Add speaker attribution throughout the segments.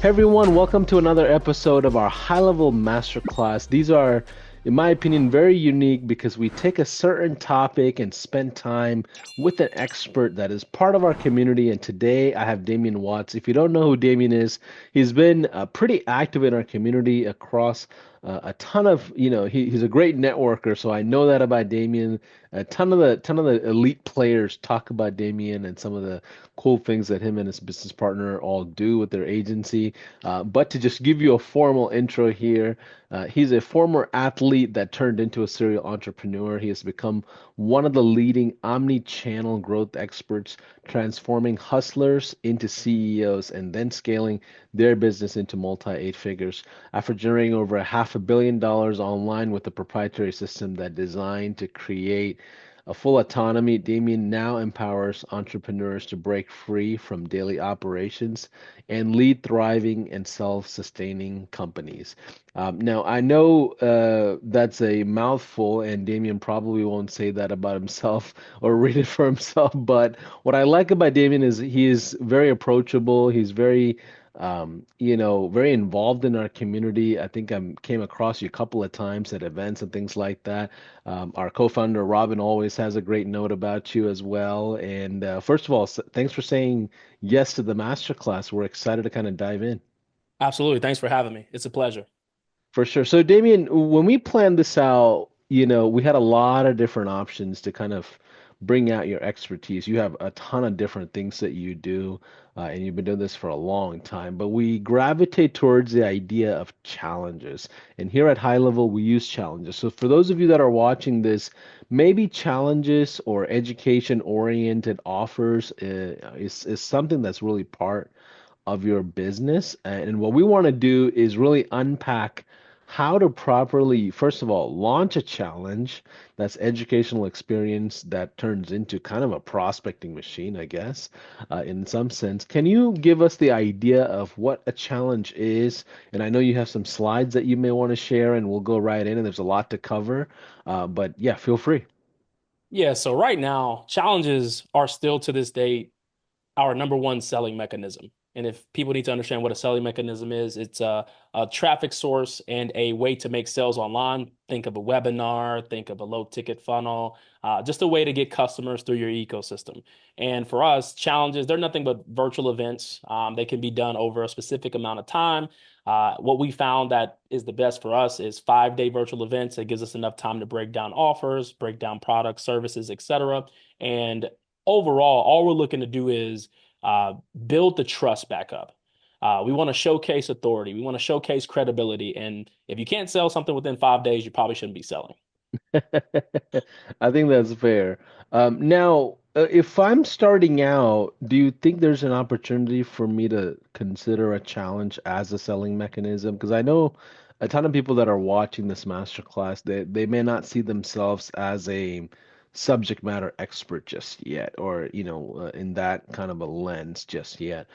Speaker 1: Hey everyone, welcome to another episode of our high-level masterclass. These are, in my opinion, very unique because we take a certain topic and spend time with an expert that is part of our community. And today I have Damien Watts. If you don't know who Damien is, he's been pretty active in our community across a ton of, he's a great networker. So I know that about Damien. A ton of the elite players talk about Damien and some of the cool things that him and his business partner all do with their agency. But to just give you a formal intro here, he's a former athlete that turned into a serial entrepreneur. He has become one of the leading omni-channel growth experts, transforming hustlers into CEOs and then scaling their business into multi-eight figures. After generating over $500 million online with a proprietary system that designed to create a full autonomy, Damien now empowers entrepreneurs to break free from daily operations and lead thriving and self-sustaining companies. Now, I know that's a mouthful, and Damien probably won't say that about himself or read it for himself. But what I like about Damien is he is very approachable. He's very very involved in our community. I think I came across you a couple of times at events and things like that. Our co-founder Robin always has a great note about you as well. And first of all, thanks for saying yes to the masterclass. We're excited to kind of dive in.
Speaker 2: Absolutely. Thanks for having me. It's a pleasure.
Speaker 1: For sure. So, Damien, when we planned this out, we had a lot of different options to kind of bring out your expertise. You have a ton of different things that you do, and you've been doing this for a long time. But we gravitate towards the idea of challenges. And here at High Level, we use challenges. So, for those of you that are watching this, maybe challenges or education-oriented offers is something that's really part of your business. And what we want to do is really unpack how to properly, first of all, launch a challenge that's educational experience that turns into kind of a prospecting machine, I guess, in some sense. Can you give us the idea of what a challenge is? And I know you have some slides that you may want to share, and we'll go right in, and there's a lot to cover. But yeah, feel free.
Speaker 2: Yeah, so right now, challenges are still to this day our number one selling mechanism. And if people need to understand what a selling mechanism is, it's a traffic source and a way to make sales online. Think of a webinar, think of a low ticket funnel, just a way to get customers through your ecosystem. And for us, challenges, they're nothing but virtual events. They can be done over a specific amount of time. What we found that is the best for us is 5-day virtual events. It gives us enough time to break down offers, break down products, services, etc. And overall, all we're looking to do is uh, build the trust back up. We want to showcase authority. We want to showcase credibility. And if you can't sell something within 5 days, you probably shouldn't be selling.
Speaker 1: I think that's fair. Now, if I'm starting out, do you think there's an opportunity for me to consider a challenge as a selling mechanism? Because I know a ton of people that are watching this masterclass, they may not see themselves as a subject matter expert just yet, or in that kind of a lens just yet.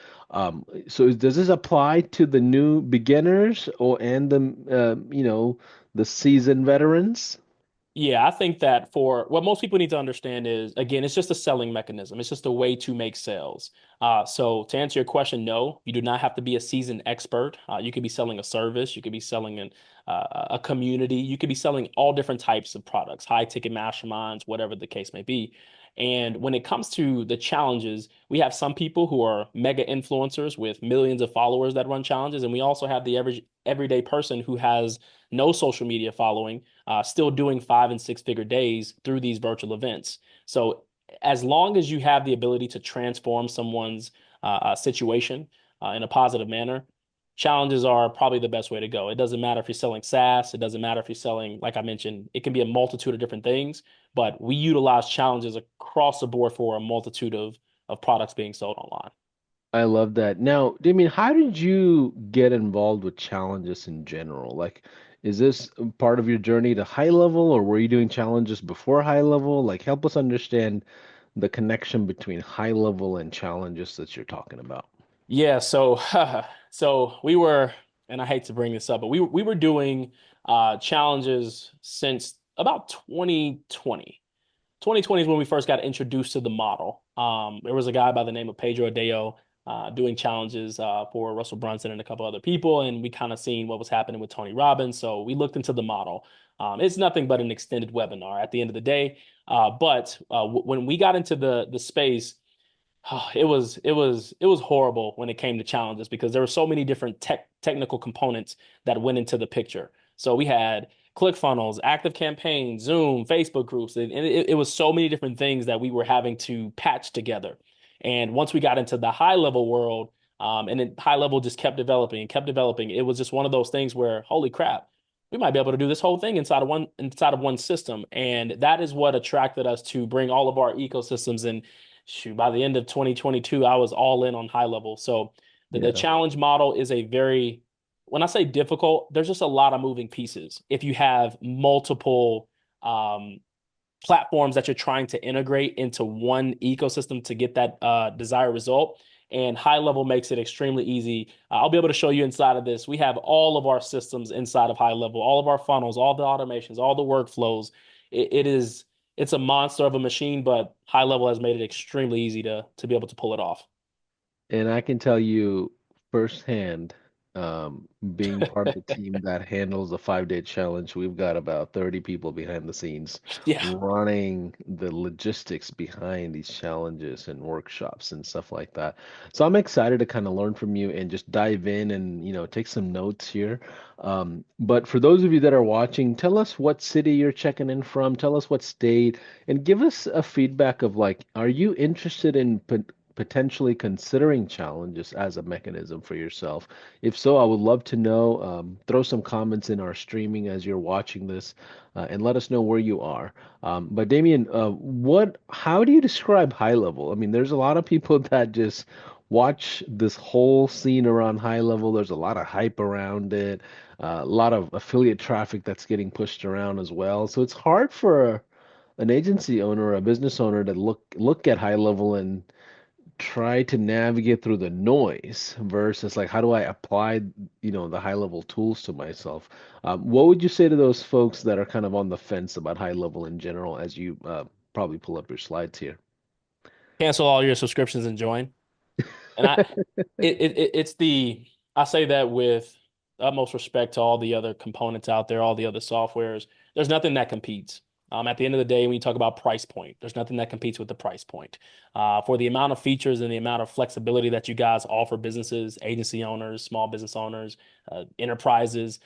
Speaker 1: So does this apply to the new beginners or and the seasoned veterans?
Speaker 2: Yeah, I think that for what most people need to understand is, again, it's just a selling mechanism. It's just a way to make sales. So to answer your question, no, you do not have to be a seasoned expert. You could be selling a service. You could be selling a community. You could be selling all different types of products, high ticket masterminds, whatever the case may be. And when it comes to the challenges, we have some people who are mega influencers with millions of followers that run challenges. And we also have the average everyday person who has no social media following, still doing 5 and 6 figure days through these virtual events. So as long as you have the ability to transform someone's situation in a positive manner, challenges are probably the best way to go. It doesn't matter if you're selling SaaS, it doesn't matter if you're selling, like I mentioned, it can be a multitude of different things, but we utilize challenges across the board for a multitude of products being sold online.
Speaker 1: I love that. Now, Damien, how did you get involved with challenges in general? Like, is this part of your journey to high level, or were you doing challenges before high level? Like, help us understand the connection between high level and challenges that you're talking about.
Speaker 2: Yeah, so so we were, and I hate to bring this up, but we were doing challenges since about 2020. 2020 is when we first got introduced to the model. There was a guy by the name of Pedro Adeo. doing challenges for Russell Brunson and a couple other people, and we kind of seen what was happening with Tony Robbins. So we looked into the model. It's nothing but an extended webinar at the end of the day. But when we got into the space, it was horrible when it came to challenges because there were so many different technical components that went into the picture. So we had ClickFunnels, active campaigns, Zoom, Facebook groups, and it was so many different things that we were having to patch together. And once we got into the high level world, and then high level just kept developing and kept developing, it was just one of those things where, holy crap, we might be able to do this whole thing inside of one system. And that is what attracted us to bring all of our ecosystems. And shoot, by the end of 2022, I was all in on high level. So the
Speaker 1: Yeah.
Speaker 2: challenge model is a very, when I say difficult, there's just a lot of moving pieces. If you have multiple um, platforms that you're trying to integrate into one ecosystem to get that desired result. And high level makes it extremely easy. I'll be able to show you inside of this. We have all of our systems inside of high level, all of our funnels, all the automations, all the workflows. It's a monster of a machine, but high level has made it extremely easy to be able to pull it off.
Speaker 1: And I can tell you firsthand, being part of the team that handles the 5-day challenge, we've got about 30 people behind the scenes
Speaker 2: Yeah.
Speaker 1: running the logistics behind these challenges and workshops and stuff like that. So I'm excited to kind of learn from you and just dive in and, take some notes here. But for those of you that are watching, tell us what city you're checking in from, tell us what state, and give us a feedback of like, are you interested in potentially considering challenges as a mechanism for yourself? If so, I would love to know. Throw some comments in our streaming as you're watching this, and let us know where you are. But Damien, how do you describe high level? I mean, there's a lot of people that just watch this whole scene around high level. There's a lot of hype around it, a lot of affiliate traffic that's getting pushed around as well. So it's hard for an agency owner or a business owner to look at high level and try to navigate through the noise versus like how do I apply the high level tools to myself. What would you say to those folks that are kind of on the fence about high level in general as you probably pull up your slides here?
Speaker 2: Cancel all your subscriptions and join. And it's the I say that with utmost respect to all the other components out there, all the other softwares. There's nothing that competes. At the end of the day, when you talk about price point, there's nothing that competes with the price point. For the amount of features and the amount of flexibility that you guys offer businesses, agency owners, small business owners, enterprises,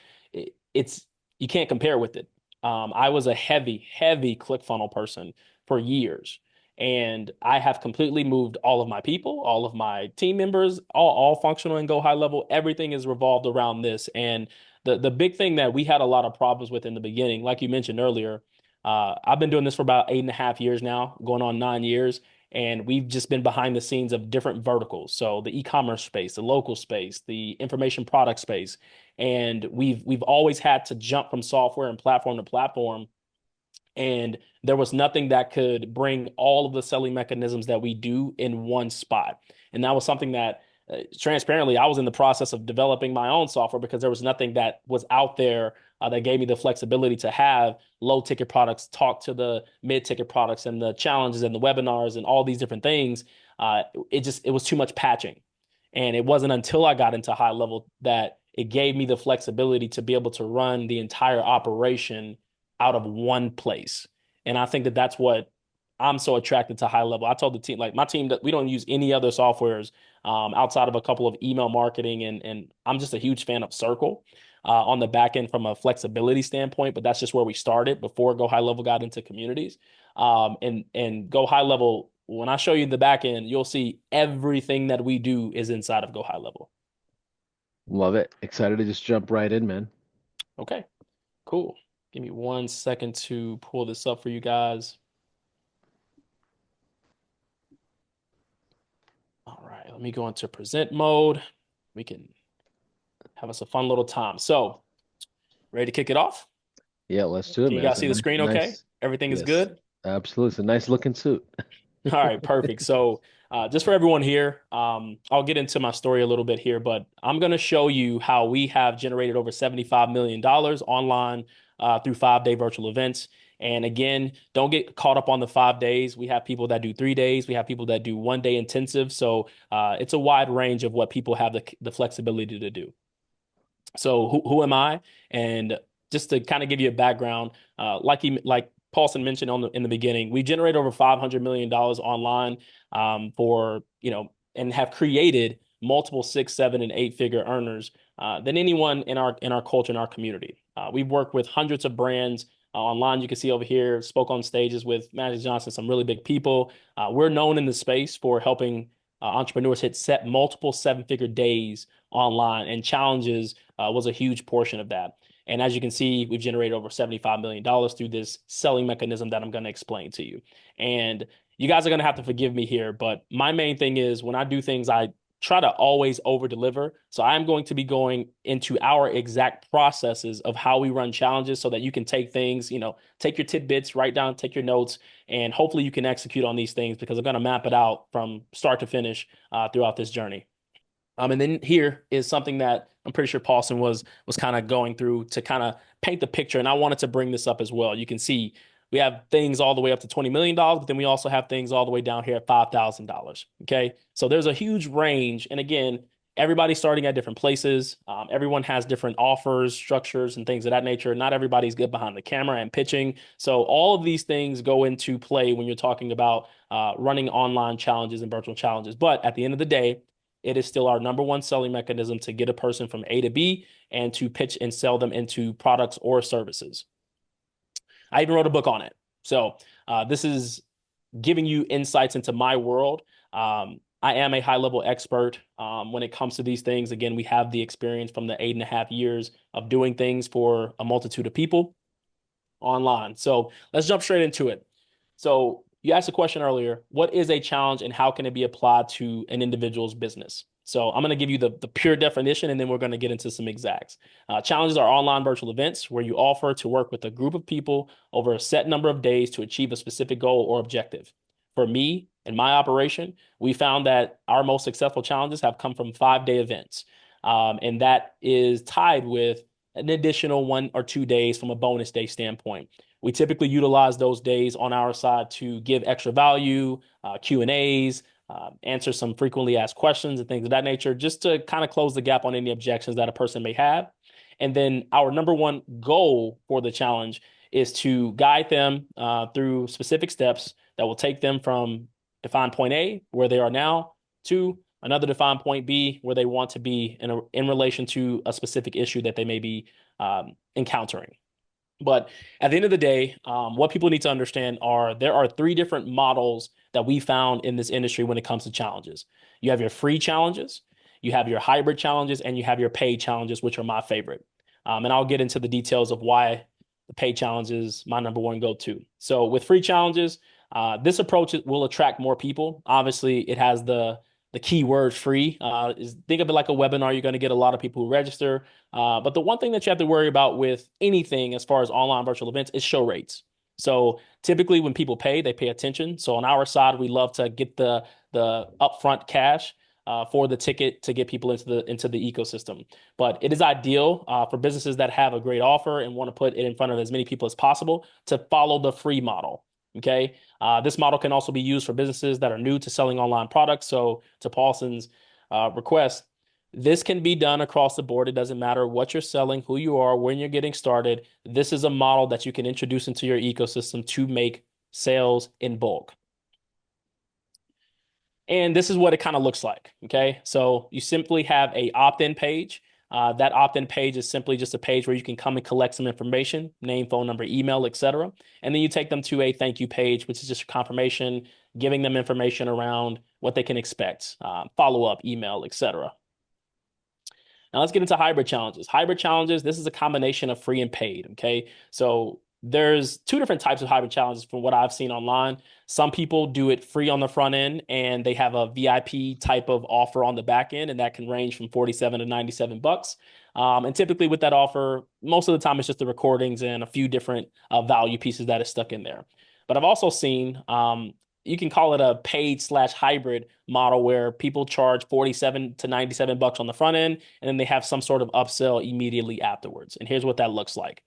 Speaker 2: it's you can't compare with it. I was a heavy ClickFunnel person for years. And I have completely moved all of my people, all of my team members, all functional and go high level. Everything is revolved around this. And the big thing that we had a lot of problems with in the beginning, like you mentioned earlier, I've been doing this for about 8.5 years now, going on 9 years. And we've just been behind the scenes of different verticals. So the e-commerce space, the local space, the information product space. And we've always had to jump from software and platform to platform, and there was nothing that could bring all of the selling mechanisms that we do in one spot. And that was something that, transparently, I was in the process of developing my own software because there was nothing that was out there that gave me the flexibility to have low ticket products talk to the mid ticket products and the challenges and the webinars and all these different things. It was too much patching. And it wasn't until I got into high level that it gave me the flexibility to be able to run the entire operation out of one place. And I think that that's what I'm so attracted to high level. I told the team, like my team, that we don't use any other softwares outside of a couple of email marketing. And I'm just a huge fan of Circle on the back end from a flexibility standpoint, but that's just where we started before Go High Level got into communities. And Go High Level, when I show you the back end, you'll see everything that we do is inside of Go High Level.
Speaker 1: Love it. Excited to just jump right in, man.
Speaker 2: Okay, cool. Give me 1 second to pull this up for you guys. All right, let me go into present mode. We can have us a fun little time. So, ready to kick it off?
Speaker 1: Yeah, let's do it,
Speaker 2: Can you
Speaker 1: man.
Speaker 2: guys
Speaker 1: It's a
Speaker 2: see the
Speaker 1: nice,
Speaker 2: screen okay?
Speaker 1: nice,
Speaker 2: Everything is
Speaker 1: yes,
Speaker 2: good?
Speaker 1: absolutely. It's a nice looking suit.
Speaker 2: All right, perfect. So, just for everyone here, I'll get into my story a little bit here, but I'm going to show you how we have generated over $75 million online through 5-day virtual events. And again, don't get caught up on the 5 days. We have people that do 3 days. We have people that do 1 day intensive. So it's a wide range of what people have the flexibility to do. So who am I? And just to kind of give you a background, like Paulson mentioned in the beginning, we generate over $500 million online for and have created multiple 6, 7, and 8 figure earners than anyone in our culture in our community. We've worked with hundreds of brands online. You can see over here, spoke on stages with Magic Johnson, some really big people. We're known in the space for helping entrepreneurs hit set multiple 7 figure days online, and challenges was a huge portion of that. And as you can see, we've generated over $75 million through this selling mechanism that I'm going to explain to you. And you guys are going to have to forgive me here, but my main thing is when I do things, I try to always over deliver. So I'm going to be going into our exact processes of how we run challenges so that you can take things, take your tidbits, write down, take your notes, and hopefully you can execute on these things because I'm going to map it out from start to finish throughout this journey. And then here is something that I'm pretty sure Paulson was kind of going through to kind of paint the picture. And I wanted to bring this up as well. You can see we have things all the way up to $20 million, but then we also have things all the way down here at $5,000. Okay. So there's a huge range. And again, everybody's starting at different places. Everyone has different offers, structures, and things of that nature. Not everybody's good behind the camera and pitching. So all of these things go into play when you're talking about running online challenges and virtual challenges. But at the end of the day, it is still our number one selling mechanism to get a person from A to B and to pitch and sell them into products or services. I even wrote a book on it. So this is giving you insights into my world. I am a high level expert when it comes to these things. Again, we have the experience from the 8.5 years of doing things for a multitude of people online. So let's jump straight into it. So you asked a question earlier, what is a challenge and how can it be applied to an individual's business? So I'm going to give you the pure definition, and then we're going to get into some exacts. Challenges are online virtual events where you offer to work with a group of people over a set number of days to achieve a specific goal or objective. For me and my operation, we found that our most successful challenges have come from 5-day events. And that is tied with an additional 1 or 2 days from a bonus day standpoint. We typically utilize those days on our side to give extra value, Q&As, answer some frequently asked questions and things of that nature, just to kind of close the gap on any objections that a person may have. And then our number one goal for the challenge is to guide them through specific steps that will take them from defined point A, where they are now, to another defined point B, where they want to be in relation to a specific issue that they may be encountering. But at the end of the day, what people need to understand there are 3 different models that we found in this industry when it comes to challenges. You have your free challenges, you have your hybrid challenges, and you have your paid challenges, which are my favorite. And I'll get into the details of why the paid challenge is my number one go-to. So with free challenges, this approach will attract more people. Obviously, it has the key word free. Think of it like a webinar. You're going to get a lot of people who register. But the one thing that you have to worry about with anything as far as online virtual events is show rates. So typically when people pay, they pay attention. So on our side, we love to get the upfront cash for the ticket to get people into the ecosystem. But it is ideal for businesses that have a great offer and want to put it in front of as many people as possible to follow the free model. Okay. This model can also be used for businesses that are new to selling online products. So to Paulson's request, this can be done across the board. It doesn't matter what you're selling, who you are, when you're getting started. This is a model that you can introduce into your ecosystem to make sales in bulk. And this is what it kind of looks like. Okay. So you simply have a opt-in page. That opt-in page is simply just a page where you can come and collect some information, name, phone number, email, etc. And then you take them to a thank you page, which is just a confirmation, giving them information around what they can expect, follow-up, email, etc. Now let's get into hybrid challenges. Hybrid challenges, this is a combination of free and paid. Okay. So there's 2 different types of hybrid challenges from what I've seen online. Some people do it free on the front end and they have a VIP type of offer on the back end, and that can range from 47 to 97 bucks. And typically with that offer, most of the time it's just the recordings and a few different value pieces that is stuck in there. But I've also seen you can call it a paid/hybrid model where people charge 47 to 97 bucks on the front end, and then they have some sort of upsell immediately afterwards. And here's what that looks like.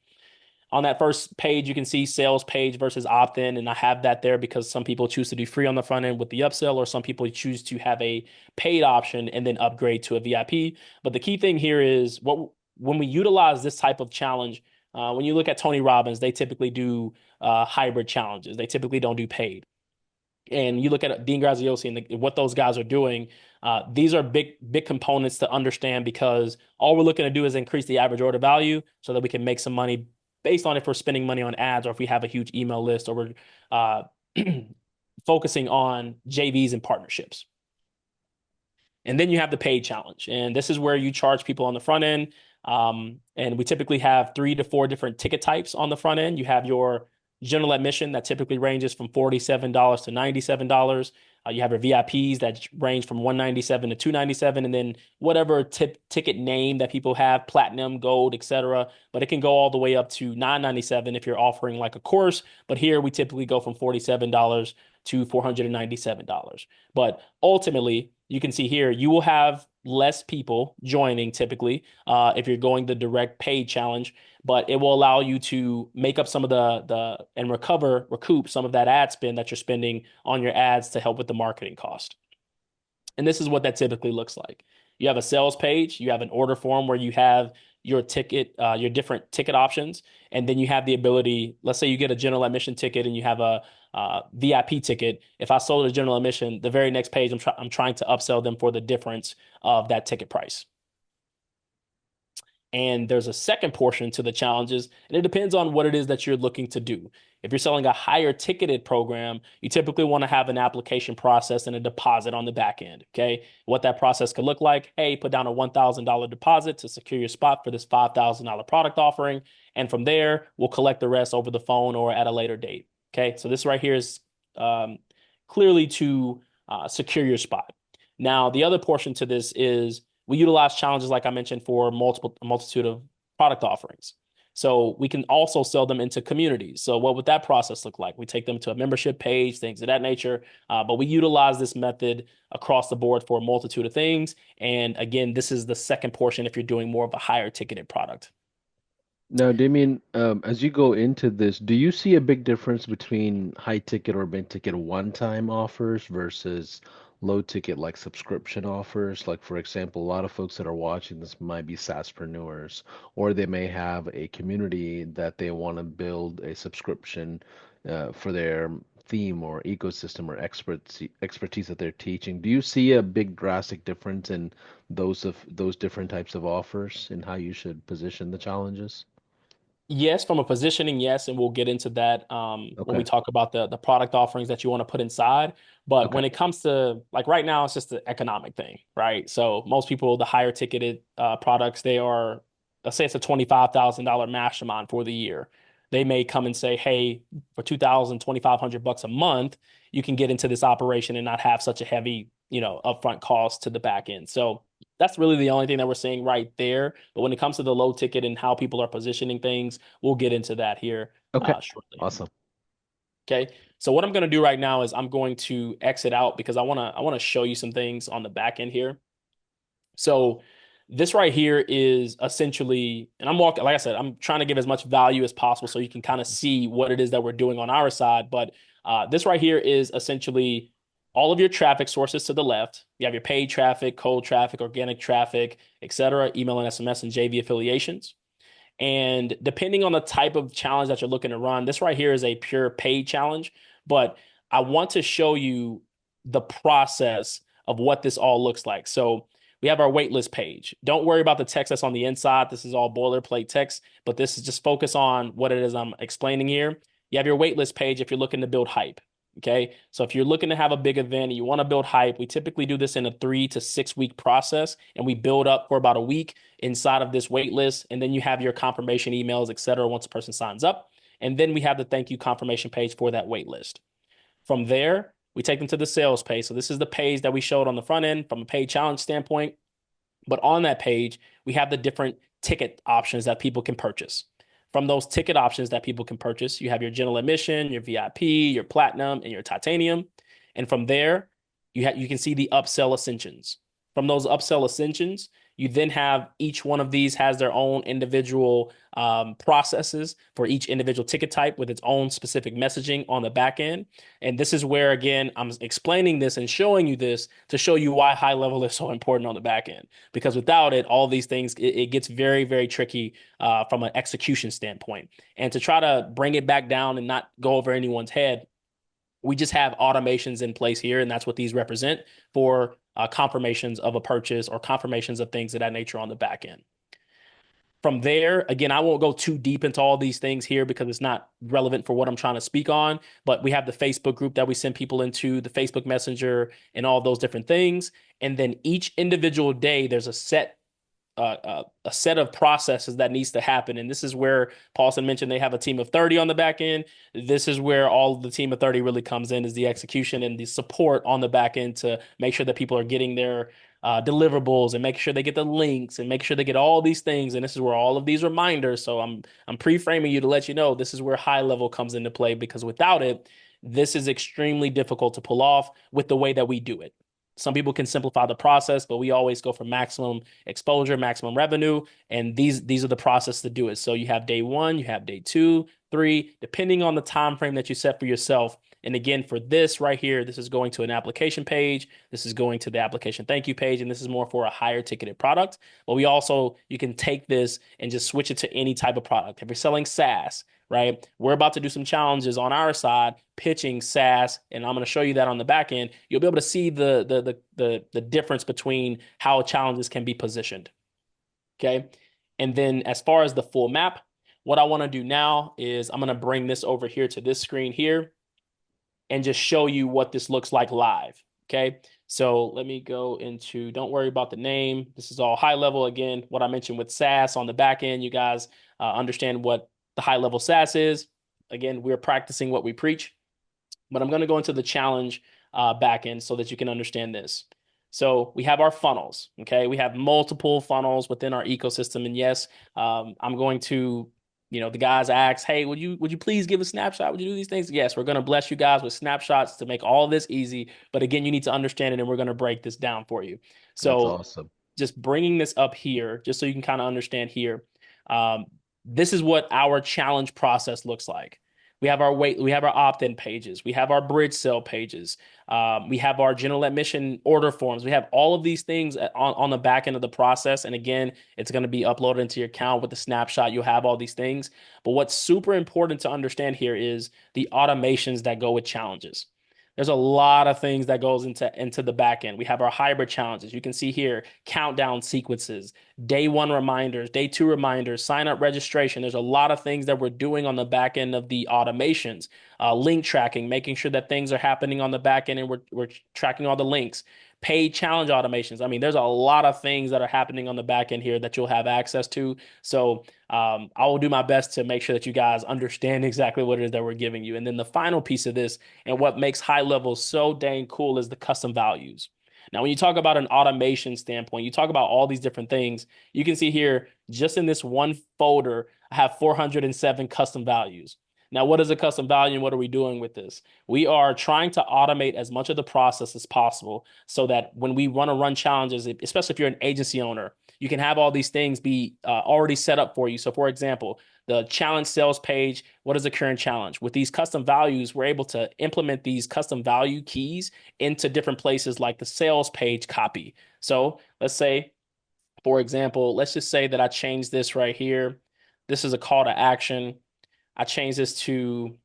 Speaker 2: On that first page, you can see sales page versus opt-in, and I have that there because some people choose to do free on the front end with the upsell, or some people choose to have a paid option and then upgrade to a VIP. But the key thing here is when we utilize this type of challenge, when you look at Tony Robbins, they typically do hybrid challenges. They typically don't do paid. And you look at Dean Graziosi and what those guys are doing, these are big components to understand, because all we're looking to do is increase the average order value so that we can make some money based on if we're spending money on ads, or if we have a huge email list, or we're uh, focusing on JVs and partnerships. And then you have the paid challenge. And this is where you charge people on the front end. And we typically have 3 to 4 different ticket types on the front end. You have your general admission that typically ranges from $47 to $97. You have your VIPs that range from $197 to $297, and then whatever ticket name that people have, platinum, gold, etc. But it can go all the way up to $997 if you're offering like a course. But here we typically go from $47 to $497. But ultimately, you can see here, you will have less people joining typically if you're going the direct paid challenge, but it will allow you to make up some of and recoup some of that ad spend that you're spending on your ads to help with the marketing cost. And this is what that typically looks like. You have a sales page, you have an order form where you have your ticket, your different ticket options, and then you have the ability, let's say you get a general admission ticket and you have a VIP ticket. If I sold a general admission, the very next page, I'm trying to upsell them for the difference of that ticket price. And there's a second portion to the challenges, and it depends on what it is that you're looking to do. If you're selling a higher ticketed program, you typically want to have an application process and a deposit on the back end. Okay. What that process could look like: hey, put down a $1,000 deposit to secure your spot for this $5,000 product offering. And from there, we'll collect the rest over the phone or at a later date. Okay. So this right here is clearly to secure your spot. Now, the other portion to this is we utilize challenges, like I mentioned, for a multitude of product offerings. So we can also sell them into communities. So what would that process look like? We take them to a membership page, things of that nature. But we utilize this method across the board for a multitude of things. And again, this is the second portion if you're doing more of a higher ticketed product.
Speaker 1: Now, Damien, as you go into this, do you see a big difference between high ticket or mid ticket one-time offers versus low ticket like subscription offers? Like, for example, a lot of folks that are watching this might be SaaSpreneurs, or they may have a community that they want to build a subscription for their theme or ecosystem or expertise that they're teaching. Do you see a big drastic difference in those different types of offers and how you should position the challenges?
Speaker 2: Yes, from a positioning, yes, and we'll get into that when we
Speaker 1: Okay.
Speaker 2: talk about the product offerings that you want to put inside. But
Speaker 1: Okay.
Speaker 2: when it comes to, like, right now, it's just the economic thing, right? So most people, the higher ticketed products, they are, let's say it's a $25,000 mastermind for the year. They may come and say, hey, for 2,000, 2,500 bucks a month, you can get into this operation and not have such a heavy, upfront cost to the back end. So that's really the only thing that we're seeing right there. But when it comes to the low ticket and how people are positioning things, we'll get into that here
Speaker 1: Okay.
Speaker 2: shortly.
Speaker 1: Awesome.
Speaker 2: Okay. So what I'm going to do right now is I'm going to exit out because I want to show you some things on the back end here. So this right here is essentially, and I'm walking, like I said, I'm trying to give as much value as possible so you can kind of see what it is that we're doing on our side. But this right here is essentially all of your traffic sources to the left. You have your paid traffic, cold traffic, organic traffic, et cetera, email and SMS and JV affiliations. And depending on the type of challenge that you're looking to run, this right here is a pure paid challenge. But I want to show you the process of what this all looks like. So we have our waitlist page. Don't worry about the text that's on the inside. This is all boilerplate text, but this is just focus on what it is I'm explaining here. You have your waitlist page if you're looking to build hype. Okay. So if you're looking to have a big event and you want to build hype, we typically do this in a 3 to 6 week process, and we build up for about a week inside of this wait list. And then you have your confirmation emails, et cetera, once a person signs up. And then we have the thank you confirmation page for that wait list. From there, we take them to the sales page. So this is the page that we showed on the front end from a paid challenge standpoint. But on that page, we have the different ticket options that people can purchase. From those ticket options that people can purchase, you have your general admission, your VIP, your platinum, and your titanium. And from there, you can see the upsell ascensions. From those upsell ascensions, You then have each one of these has their own individual processes for each individual ticket type with its own specific messaging on the back end. And this is where, again, I'm explaining this and showing you this to show you why high level is so important on the back end. Because without it, all these things, it gets very, very tricky from an execution standpoint. And to try to bring it back down and not go over anyone's head, we just have automations in place here, and that's what these represent for confirmations of a purchase or confirmations of things of that nature on the back end. From there, again, I won't go too deep into all these things here because it's not relevant for what I'm trying to speak on. But we have the Facebook group that we send people into, the Facebook Messenger, and all those different things. And then each individual day, there's a set of processes that needs to happen. And this is where Paulson mentioned they have a team of 30 on the back end. This is where all the team of 30 really comes in, is the execution and the support on the back end to make sure that people are getting their deliverables and make sure they get the links and make sure they get all these things. And this is where all of these reminders. So I'm pre-framing you to let you know this is where high level comes into play, because without it, this is extremely difficult to pull off with the way that we do it. Some people can simplify the process, but we always go for maximum exposure, maximum revenue, and these are the process to do it. So you have day one, you have day two, three, depending on the time frame that you set for yourself. And again, for this right here, this is going to an application page. This is going to the application thank you page, and this is more for a higher ticketed product. But you can take this and just switch it to any type of product. If you're selling SaaS, right? We're about to do some challenges on our side, pitching SaaS, and I'm going to show you that on the back end. You'll be able to see the difference between how challenges can be positioned. Okay. And then as far as the full map, what I want to do now is I'm going to bring this over here to this screen here and just show you what this looks like live. Okay. So let me go into, don't worry about the name. This is all high level. Again, what I mentioned with SaaS on the back end, you guys understand what the high level SaaS is. Again, we're practicing what we preach, but I'm going to go into the challenge back end so that you can understand this. So we have our funnels. Okay. We have multiple funnels within our ecosystem. And yes, I'm going to, the guys ask, hey, would you please give a snapshot? Would you do these things? Yes, we're going to bless you guys with snapshots to make all this easy. But again, you need to understand it, and we're going to break this down for you.
Speaker 1: That's
Speaker 2: So
Speaker 1: awesome.
Speaker 2: just bringing this up here, just so you can kind of understand here. This is what our challenge process looks like. We have our opt-in pages, we have our bridge sale pages, we have our general admission order forms. We have all of these things on the back end of the process. And again, it's going to be uploaded into your account with the snapshot. You'll have all these things. But what's super important to understand here is the automations that go with challenges. There's a lot of things that goes into the back end. We have our hybrid challenges. You can see here countdown sequences, day one reminders, day two reminders, sign up registration. There's a lot of things that we're doing on the back end of the automations, link tracking, making sure that things are happening on the back end and we're tracking all the links. Paid challenge automations. I mean, there's a lot of things that are happening on the back end here that you'll have access to. So I will do my best to make sure that you guys understand exactly what it is that we're giving you. And then the final piece of this, and what makes high level so dang cool, is the custom values. Now, when you talk about an automation standpoint, you talk about all these different things. You can see here, just in this one folder, I have 407 custom values. Now, what is a custom value and what are we doing with this? We are trying to automate as much of the process as possible so that when we want to run challenges, especially if you're an agency owner, you can have all these things be already set up for you. So for example, the challenge sales page, what is the current challenge? With these custom values, we're able to implement these custom value keys into different places like the sales page copy. So let's say, for example, let's just say that I change this right here. This is a call to action. I change this to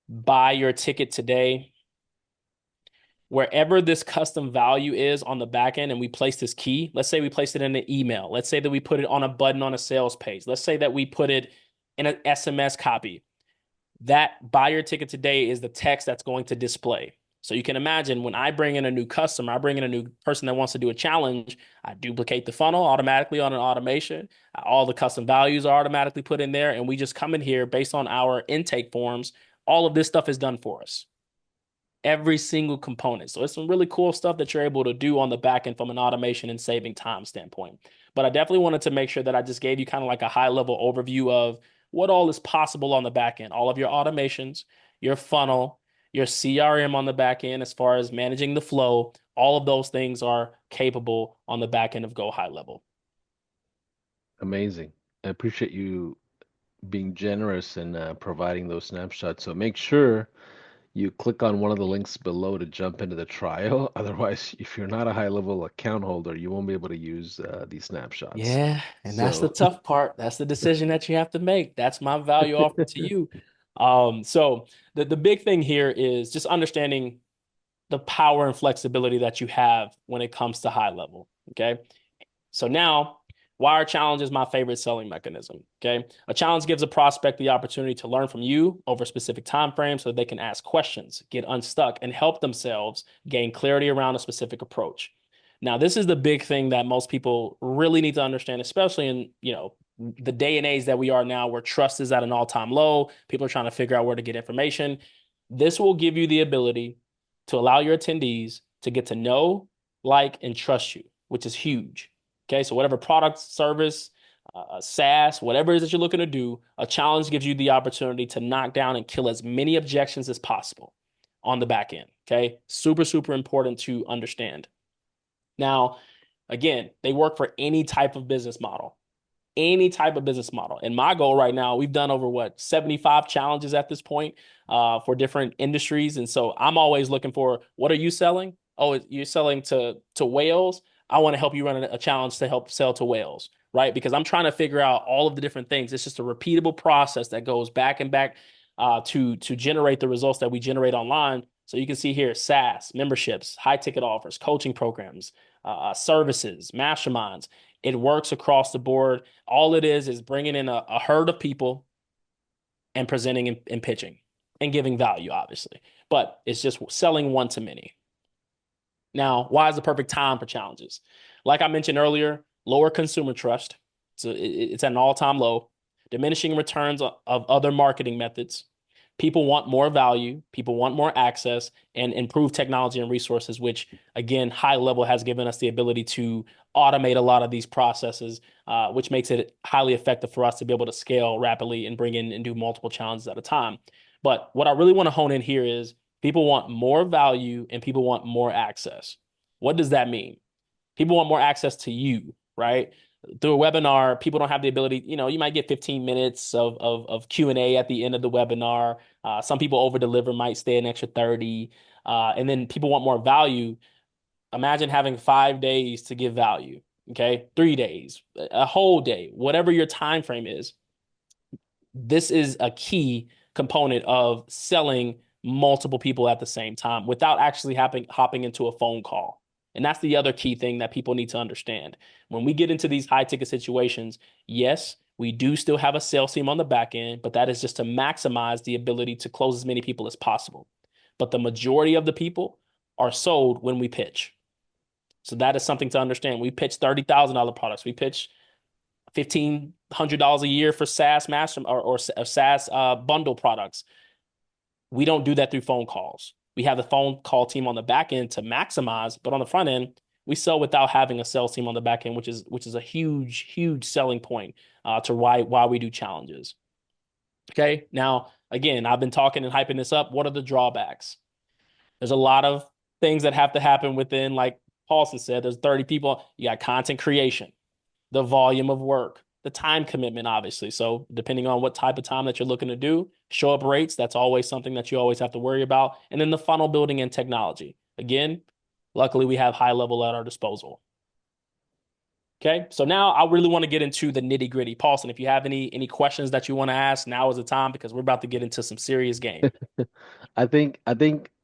Speaker 2: buy your ticket today. Wherever this custom value is on the back end and we place this key, let's say we placed it in an email. Let's say that we put it on a button on a sales page. Let's say that we put it in an SMS copy. That buy your ticket today is the text that's going to display. So you can imagine when I bring in a new customer, I bring in a new person that wants to do a challenge, I duplicate the funnel automatically on an automation. All the custom values are automatically put in there, and we just come in here based on our intake forms. All of this stuff is done for us. Every single component. So it's some really cool stuff that you're able to do on the back end from an automation and saving time standpoint. But I definitely wanted to make sure that I just gave you kind of like a high level overview of what all is possible on the back end. All of your automations, your funnel, your CRM on the back end as far as managing the flow, All of those things are capable on the back end of Go High Level.
Speaker 1: Amazing. I appreciate you being generous and providing those snapshots. So make sure you click on one of the links below to jump into the trial. Otherwise, if you're not a high level account holder, you won't be able to use these snapshots.
Speaker 2: Yeah, and that's the
Speaker 1: So,
Speaker 2: tough part. That's the decision that you have to make. That's my value offer to you. So the big thing here is just understanding the power and flexibility that you have when it comes to high level. Okay. So now, why are challenges my favorite selling mechanism? Okay. A challenge gives a prospect the opportunity to learn from you over a specific time frame so they can ask questions, get unstuck, and help themselves gain clarity around a specific approach. Now, this is the big thing that most people really need to understand, especially in, the day and age that we are now where trust is at an all-time low. People are trying to figure out where to get information. This will give you the ability to allow your attendees to get to know, like, and trust you, which is huge. Okay, so whatever product, service, SaaS, whatever it is that you're looking to do, a challenge gives you the opportunity to knock down and kill as many objections as possible on the back end. Okay, super, super important to understand. Now, again, they work for any type of business model. Any type of business model. And my goal right now, we've done over 75 challenges at this point for different industries. And so I'm always looking for, what are you selling? Oh, you're selling to whales. I want to help you run a challenge to help sell to whales, right? Because I'm trying to figure out all of the different things. It's just a repeatable process that goes back and back to generate the results that we generate online. So you can see here, SaaS, memberships, high ticket offers, coaching programs, services, masterminds. It works across the board. All it is bringing in a herd of people and presenting and pitching and giving value, obviously. But it's just selling one to many. Now, why is the perfect time for challenges? Like I mentioned earlier, lower consumer trust. So it's at an all-time low, diminishing returns of other marketing methods. People want more value, people want more access, and improved technology and resources, which, again, high level has given us the ability to automate a lot of these processes, which makes it highly effective for us to be able to scale rapidly and bring in and do multiple challenges at a time. But what I really want to hone in here is people want more value and people want more access. What does that mean? People want more access to you, right? Through a webinar, people don't have the ability, you might get 15 minutes of Q&A at the end of the webinar. Some people over deliver, might stay an extra 30. And then people want more value. Imagine having 5 days to give value. Okay. 3 days, a whole day, whatever your time frame is. This is a key component of selling multiple people at the same time without actually hopping into a phone call. And that's the other key thing that people need to understand. When we get into these high ticket situations, yes, we do still have a sales team on the back end, but that is just to maximize the ability to close as many people as possible. But the majority of the people are sold when we pitch. So that is something to understand. We pitch $30,000 products. We pitch $1,500 a year for SaaS master or SaaS bundle products. We don't do that through phone calls. We have the phone call team on the back end to maximize, but on the front end, we sell without having a sales team on the back end, which is a huge, huge selling point to why we do challenges. Okay. Now, again, I've been talking and hyping this up. What are the drawbacks? There's a lot of things that have to happen within, like Paulson said, there's 30 people. You got content creation, the volume of work, the time commitment, obviously. So depending on what type of time that you're looking to do, show up rates, that's always something that you always have to worry about. And then the funnel building and technology. Again, luckily we have high level at our disposal. Okay, so now I really want to get into the nitty gritty. Paulson, if you have any questions that you want to ask, now is the time because we're about to get into some serious game.
Speaker 1: I think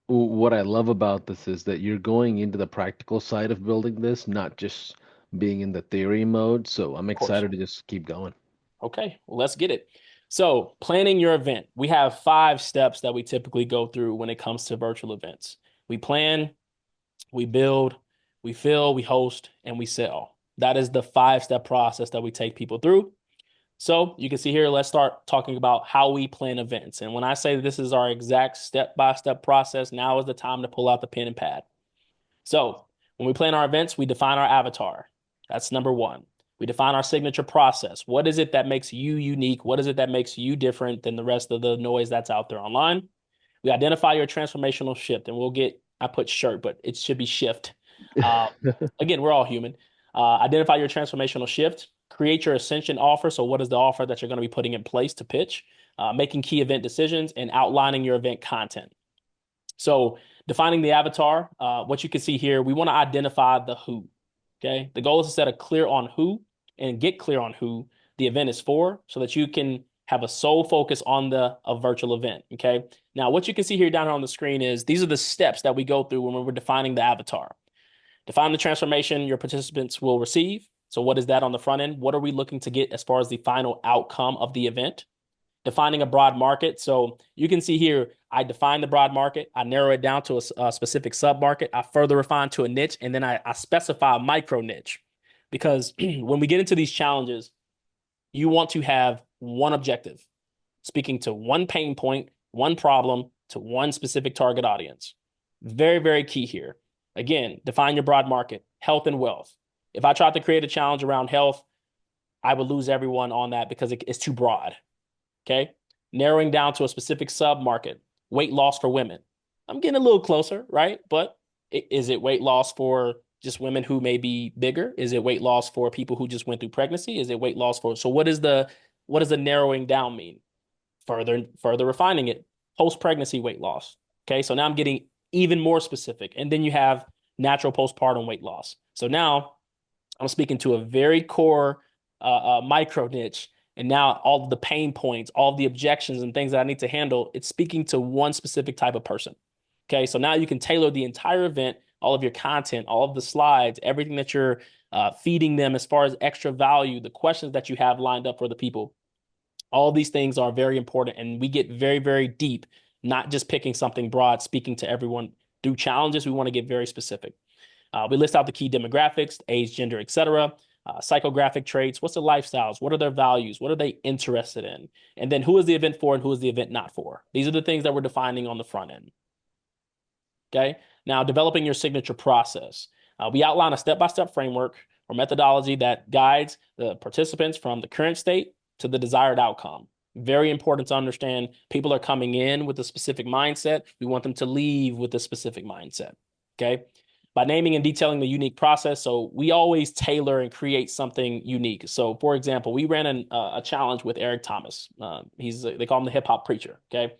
Speaker 1: what I love about this is that you're going into the practical side of building this, not just being in the theory mode. So I'm
Speaker 2: Of course.
Speaker 1: excited to just keep going.
Speaker 2: Okay, well, let's get it. So, planning your event. We have 5 steps that we typically go through when it comes to virtual events. We plan, we build, we fill, we host, and we sell. That is the 5-step process that we take people through. So, you can see here, let's start talking about how we plan events. And when I say this is our exact step-by-step process, now is the time to pull out the pen and pad. So, when we plan our events, we define our avatar. That's number one. We define our signature process. What is it that makes you unique? What is it that makes you different than the rest of the noise that's out there online? We identify your transformational shift, and I put shirt, but it should be shift. Uh, Again, we're all human. Identify your transformational shift, create your ascension offer. So, what is the offer that you're going to be putting in place to pitch? Making key event decisions and outlining your event content. So, defining the avatar, what you can see here, we want to identify the who. Okay. The goal is to set a clear on who and get clear on who the event is for so that you can have a sole focus on a virtual event. Okay. Now, what you can see here down on the screen is these are the steps that we go through when we're defining the avatar. Define the transformation your participants will receive. So, what is that on the front end? What are we looking to get as far as the final outcome of the event? Defining a broad market. So, you can see here, I define the broad market, I narrow it down to a specific sub market, I further refine to a niche, and then I specify a micro niche. Because when we get into these challenges, you want to have one objective, speaking to one pain point, one problem to one specific target audience. Very, very key here. Again, define your broad market, health and wealth. If I tried to create a challenge around health, I would lose everyone on that because it's too broad. Okay. Narrowing down to a specific sub market, weight loss for women. I'm getting a little closer, right? But is it weight loss for just women who may be bigger? Is it weight loss for people who just went through pregnancy? Is it weight loss for, so what does the narrowing down mean? Further refining it, post-pregnancy weight loss. Okay. So now I'm getting even more specific. And then you have natural postpartum weight loss. So now I'm speaking to a very core micro niche. And now all of the pain points, all of the objections and things that I need to handle, it's speaking to one specific type of person. Okay. So now you can tailor the entire event, all of your content, all of the slides, everything that you're feeding them as far as extra value, the questions that you have lined up for the people. All of these things are very important. And we get very, very deep, not just picking something broad, speaking to everyone through challenges. We want to get very specific. We list out the key demographics, age, gender, etc. Psychographic traits. What's the lifestyles? What are their values? What are they interested in? And then who is the event for and who is the event not for? These are the things that we're defining on the front end. Okay. Now, developing your signature process. We outline a step-by-step framework or methodology that guides the participants from the current state to the desired outcome. Very important to understand. People are coming in with a specific mindset. We want them to leave with a specific mindset. Okay. By naming and detailing the unique process. So we always tailor and create something unique. So for example, we ran a challenge with Eric Thomas. They call him the hip hop preacher. Okay.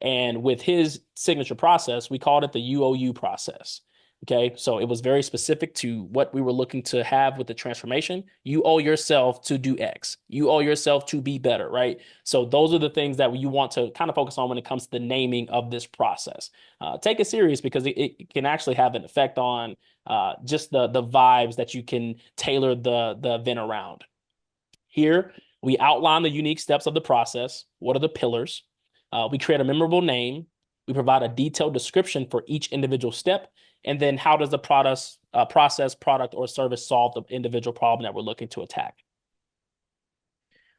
Speaker 2: And with his signature process, we called it the UOU process. Okay. So it was very specific to what we were looking to have with the transformation. You owe yourself to do X. You owe yourself to be better, right? So those are the things that you want to kind of focus on when it comes to the naming of this process. Take it serious because it can actually have an effect on just the vibes that you can tailor the event around. Here, we outline the unique steps of the process. What are the pillars? We create a memorable name. We provide a detailed description for each individual step. And then how does the process, product, or service solve the individual problem that we're looking to attack?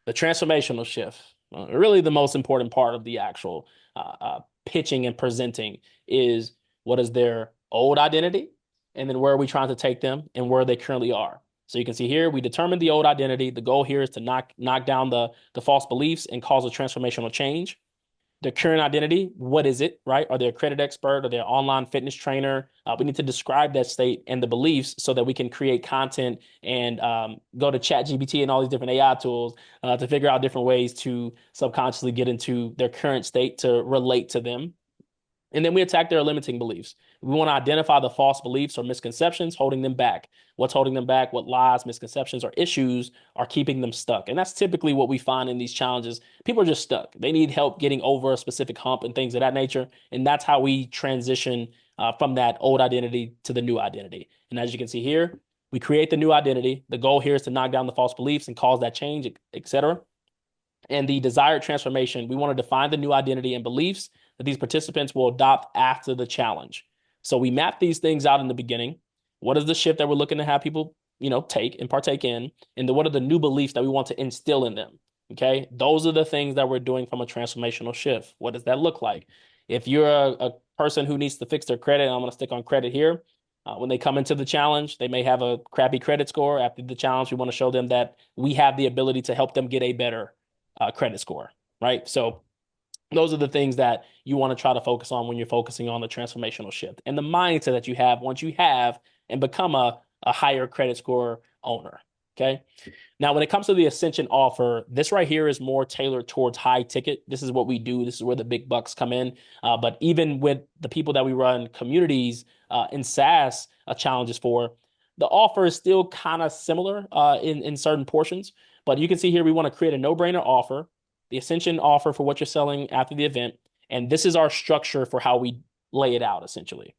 Speaker 2: The transformational shift, really the most important part of the actual pitching and presenting is what is their old identity, and then where are we trying to take them and where they currently are. So you can see here, we determined the old identity. The goal here is to knock down the false beliefs and cause a transformational change. Their current identity, what is it, right? Are they a credit expert? Are they an online fitness trainer? We need to describe that state and the beliefs so that we can create content and go to ChatGPT and all these different AI tools to figure out different ways to subconsciously get into their current state to relate to them. And then we attack their limiting beliefs. We want to identify the false beliefs or misconceptions holding them back. What's holding them back? What lies, misconceptions, or issues are keeping them stuck? And that's typically what we find in these challenges. People are just stuck. They need help getting over a specific hump and things of that nature. And that's how we transition from that old identity to the new identity. And as you can see here, we create the new identity. The goal here is to knock down the false beliefs and cause that change, etc. And the desired transformation, we want to define the new identity and beliefs that these participants will adopt after the challenge. So we map these things out in the beginning. What is the shift that we're looking to have people, take and partake in? And what are the new beliefs that we want to instill in them? Okay. Those are the things that we're doing from a transformational shift. What does that look like? If you're a person who needs to fix their credit, I'm going to stick on credit here. When they come into the challenge, they may have a crappy credit score. After the challenge, we want to show them that we have the ability to help them get a better credit score, right? So those are the things that you want to try to focus on when you're focusing on the transformational shift and the mindset that you have once you have and become a higher credit score owner. Okay. Now, when it comes to the Ascension offer, this right here is more tailored towards high ticket. This is what we do. This is where the big bucks come in. But even with the people that we run communities in SaaS challenges for, the offer is still kind of similar in certain portions. But you can see here, we want to create a no-brainer offer, the Ascension offer for what you're selling after the event. And this is our structure for how we lay it out, essentially.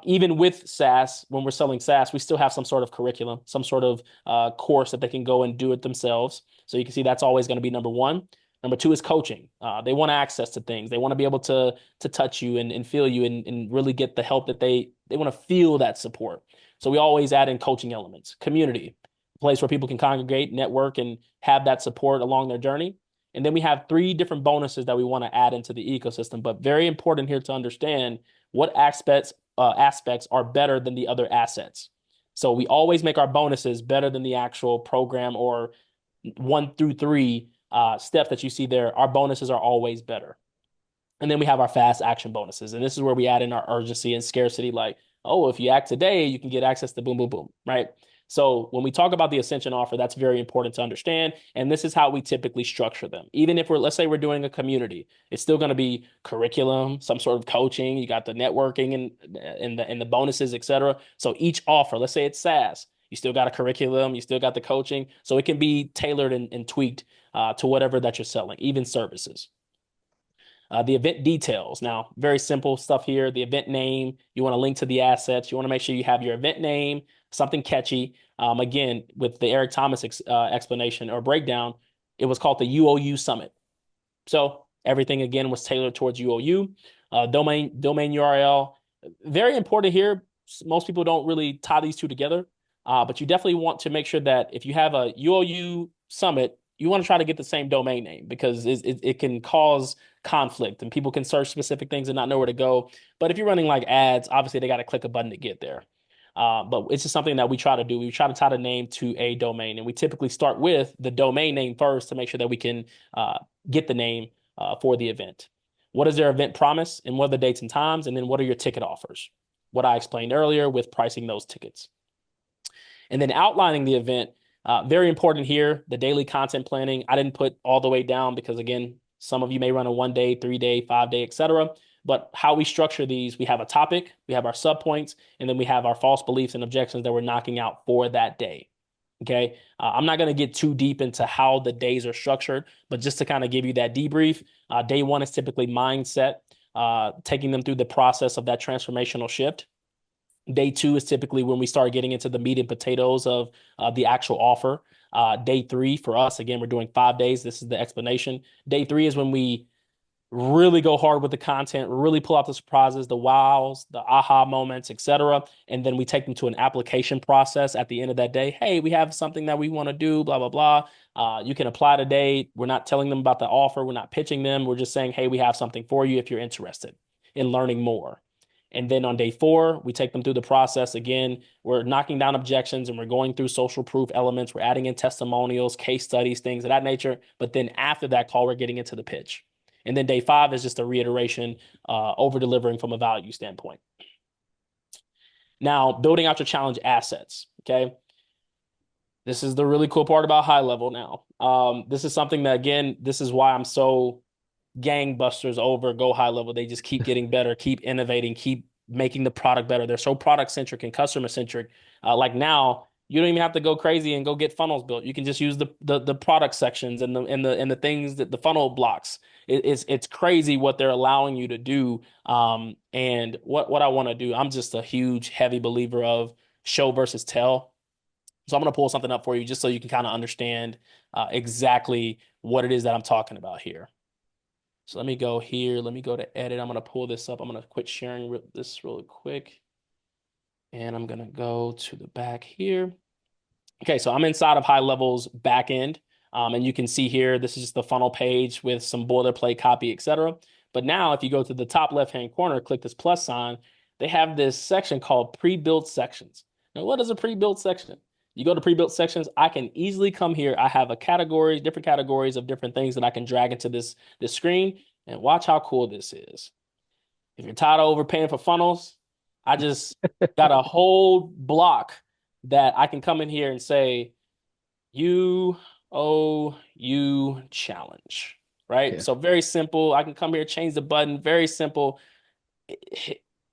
Speaker 2: Even with SaaS, when we're selling SaaS, we still have some sort of curriculum, some sort of course that they can go and do it themselves. So you can see that's always going to be number one. Number two is coaching. They want access to things. They want to be able to touch you and feel you and really get the help that they want to feel that support. So we always add in coaching elements, community, a place where people can congregate, network, and have that support along their journey. And then we have 3 different bonuses that we want to add into the ecosystem. But very important here to understand what aspects are better than the other assets. So we always make our bonuses better than the actual program or 1 through 3 steps that you see there. Our bonuses are always better. And then we have our fast action bonuses. And this is where we add in our urgency and scarcity, like, oh, if you act today, you can get access to boom, boom, boom, right? So when we talk about the Ascension offer, that's very important to understand. And this is how we typically structure them. Even if let's say we're doing a community, it's still going to be curriculum, some sort of coaching. You got the networking and the bonuses, et cetera. So each offer, let's say it's SaaS, you still got a curriculum, you still got the coaching. So it can be tailored and tweaked to whatever that you're selling, even services. The event details. Now, very simple stuff here. The event name, you want to link to the assets. You want to make sure you have your event name, something catchy. Again, with the Eric Thomas explanation or breakdown, it was called the UOU Summit. So everything, again, was tailored towards UOU. Domain URL. Very important here. Most people don't really tie these two together, but you definitely want to make sure that if you have a UOU Summit, you want to try to get the same domain name because it can cause conflict and people can search specific things and not know where to go. But if you're running like ads, obviously they got to click a button to get there. But it's just something that we try to do. We try to tie the name to a domain, and we typically start with the domain name first to make sure that we can get the name for the event. What is their event promise and what are the dates and times? And then what are your ticket offers? What I explained earlier with pricing those tickets. And then outlining the event. Very important here, the daily content planning. I didn't put all the way down because, again, some of you may run a 1-day, 3-day, 5-day, etc. But how we structure these, we have a topic, we have our subpoints, and then we have our false beliefs and objections that we're knocking out for that day. Okay. I'm not going to get too deep into how the days are structured, but just to kind of give you that debrief, day 1 is typically mindset, taking them through the process of that transformational shift. Day 2 is typically when we start getting into the meat and potatoes of the actual offer. Day 3 for us, again, we're doing 5 days. This is the explanation. Day 3 is when we really go hard with the content, really pull out the surprises, the wows, the aha moments, etc. And then we take them to an application process at the end of that day. Hey, we have something that we want to do, blah, blah, blah. You can apply today. We're not telling them about the offer. We're not pitching them. We're just saying, hey, we have something for you if you're interested in learning more. And then on day 4, we take them through the process. Again, we're knocking down objections and we're going through social proof elements. We're adding in testimonials, case studies, things of that nature. But then after that call, we're getting into the pitch. And then day 5 is just a reiteration, over delivering from a value standpoint. Now, building out your challenge assets. Okay. This is the really cool part about high level now. This is something that, again, this is why I'm so gangbusters over go high level. They just keep getting better, keep innovating, keep making the product better. They're so product centric and customer centric. Like now, you don't even have to go crazy and go get funnels built. You can just use the product sections and the things that the funnel blocks. It's crazy what they're allowing you to do. And what I want to do, I'm just a huge heavy believer of show versus tell. So I'm going to pull something up for you just so you can kind of understand exactly what it is that I'm talking about here. So let me go here. Let me go to edit. I'm going to pull this up. I'm going to quit sharing this really quick. And I'm going to go to the back here. Okay, so I'm inside of High Level's back end. And you can see here, this is just the funnel page with some boilerplate copy, etc. But now if you go to the top left-hand corner, click this plus sign, they have this section called pre-built sections. Now, what is a pre-built section? You go to pre-built sections, I can easily come here. I have a category, different categories of different things that I can drag into this screen and watch how cool this is. If you're tired of overpaying for funnels, I just got a whole block that I can come in here and say, you challenge, right?
Speaker 1: Yeah.
Speaker 2: So very simple. I can come here, change the button, very simple.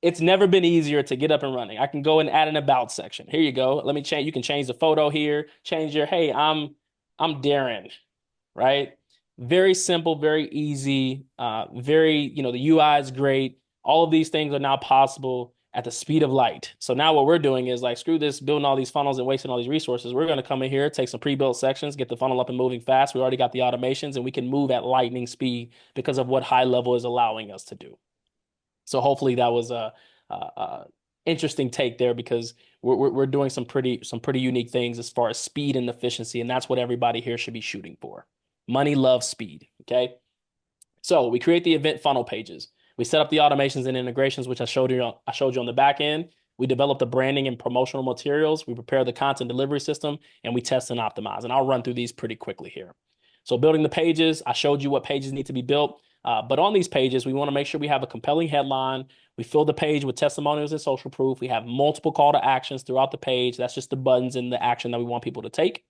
Speaker 2: It's never been easier to get up and running. I can go and add an about section. Here you go. Let me change. You can change the photo here, change your, hey, I'm Darren, right? Very simple, very easy, very, the UI is great. All of these things are now possible at the speed of light. So now what we're doing is like, screw this, building all these funnels and wasting all these resources. We're going to come in here, take some pre-built sections, get the funnel up and moving fast. We already got the automations and we can move at lightning speed because of what high level is allowing us to do. So hopefully that was a interesting take there because we're doing some pretty unique things as far as speed and efficiency, and that's what everybody here should be shooting for. Money loves speed. Okay, so we create the event funnel pages. We set up the automations and integrations, which I showed you on the back end. We develop the branding and promotional materials. We prepare the content delivery system, and we test and optimize. And I'll run through these pretty quickly here. So building the pages, I showed you what pages need to be built. But on these pages, we want to make sure we have a compelling headline. We fill the page with testimonials and social proof. We have multiple call to actions throughout the page. That's just the buttons and the action that we want people to take.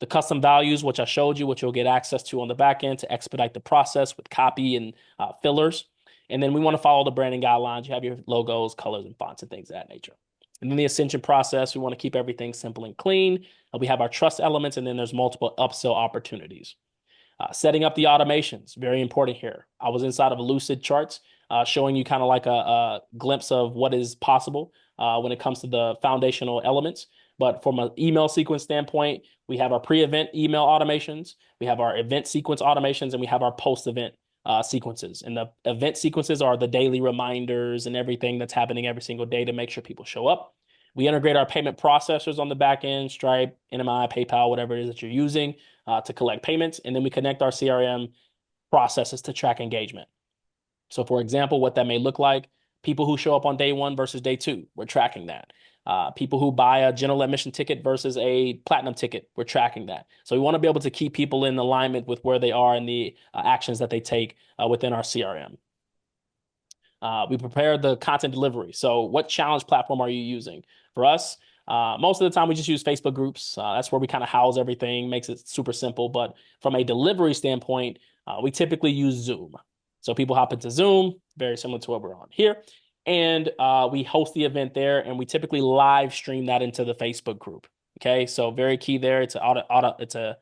Speaker 2: The custom values, which I showed you, which you'll get access to on the back end to expedite the process with copy and fillers. And then we want to follow the branding guidelines. You have your logos, colors, and fonts and things of that nature. And then the ascension process, we want to keep everything simple and clean. We have our trust elements, and then there's multiple upsell opportunities. Setting up the automations, very important here. I was inside of Lucid Charts, showing you kind of like a glimpse of what is possible when it comes to the foundational elements. But from an email sequence standpoint, we have our pre-event email automations, we have our event sequence automations, and we have our post-event sequences. And the event sequences are the daily reminders and everything that's happening every single day to make sure people show up. We integrate our payment processors on the back end, Stripe, NMI, PayPal, whatever it is that you're using to collect payments. And then we connect our CRM processes to track engagement. So for example, what that may look like, people who show up on day one versus day two, we're tracking that. People who buy a general admission ticket versus a platinum ticket, we're tracking that. So we want to be able to keep people in alignment with where they are and the actions that they take within our CRM. We prepare the content delivery. So what challenge platform are you using? For us, most of the time we just use Facebook groups. That's where we kind of house everything, makes it super simple. But from a delivery standpoint, we typically use Zoom. So people hop into Zoom, very similar to what we're on here. And we host the event there, and we typically live stream that into the Facebook group. Okay, so very key there. It's a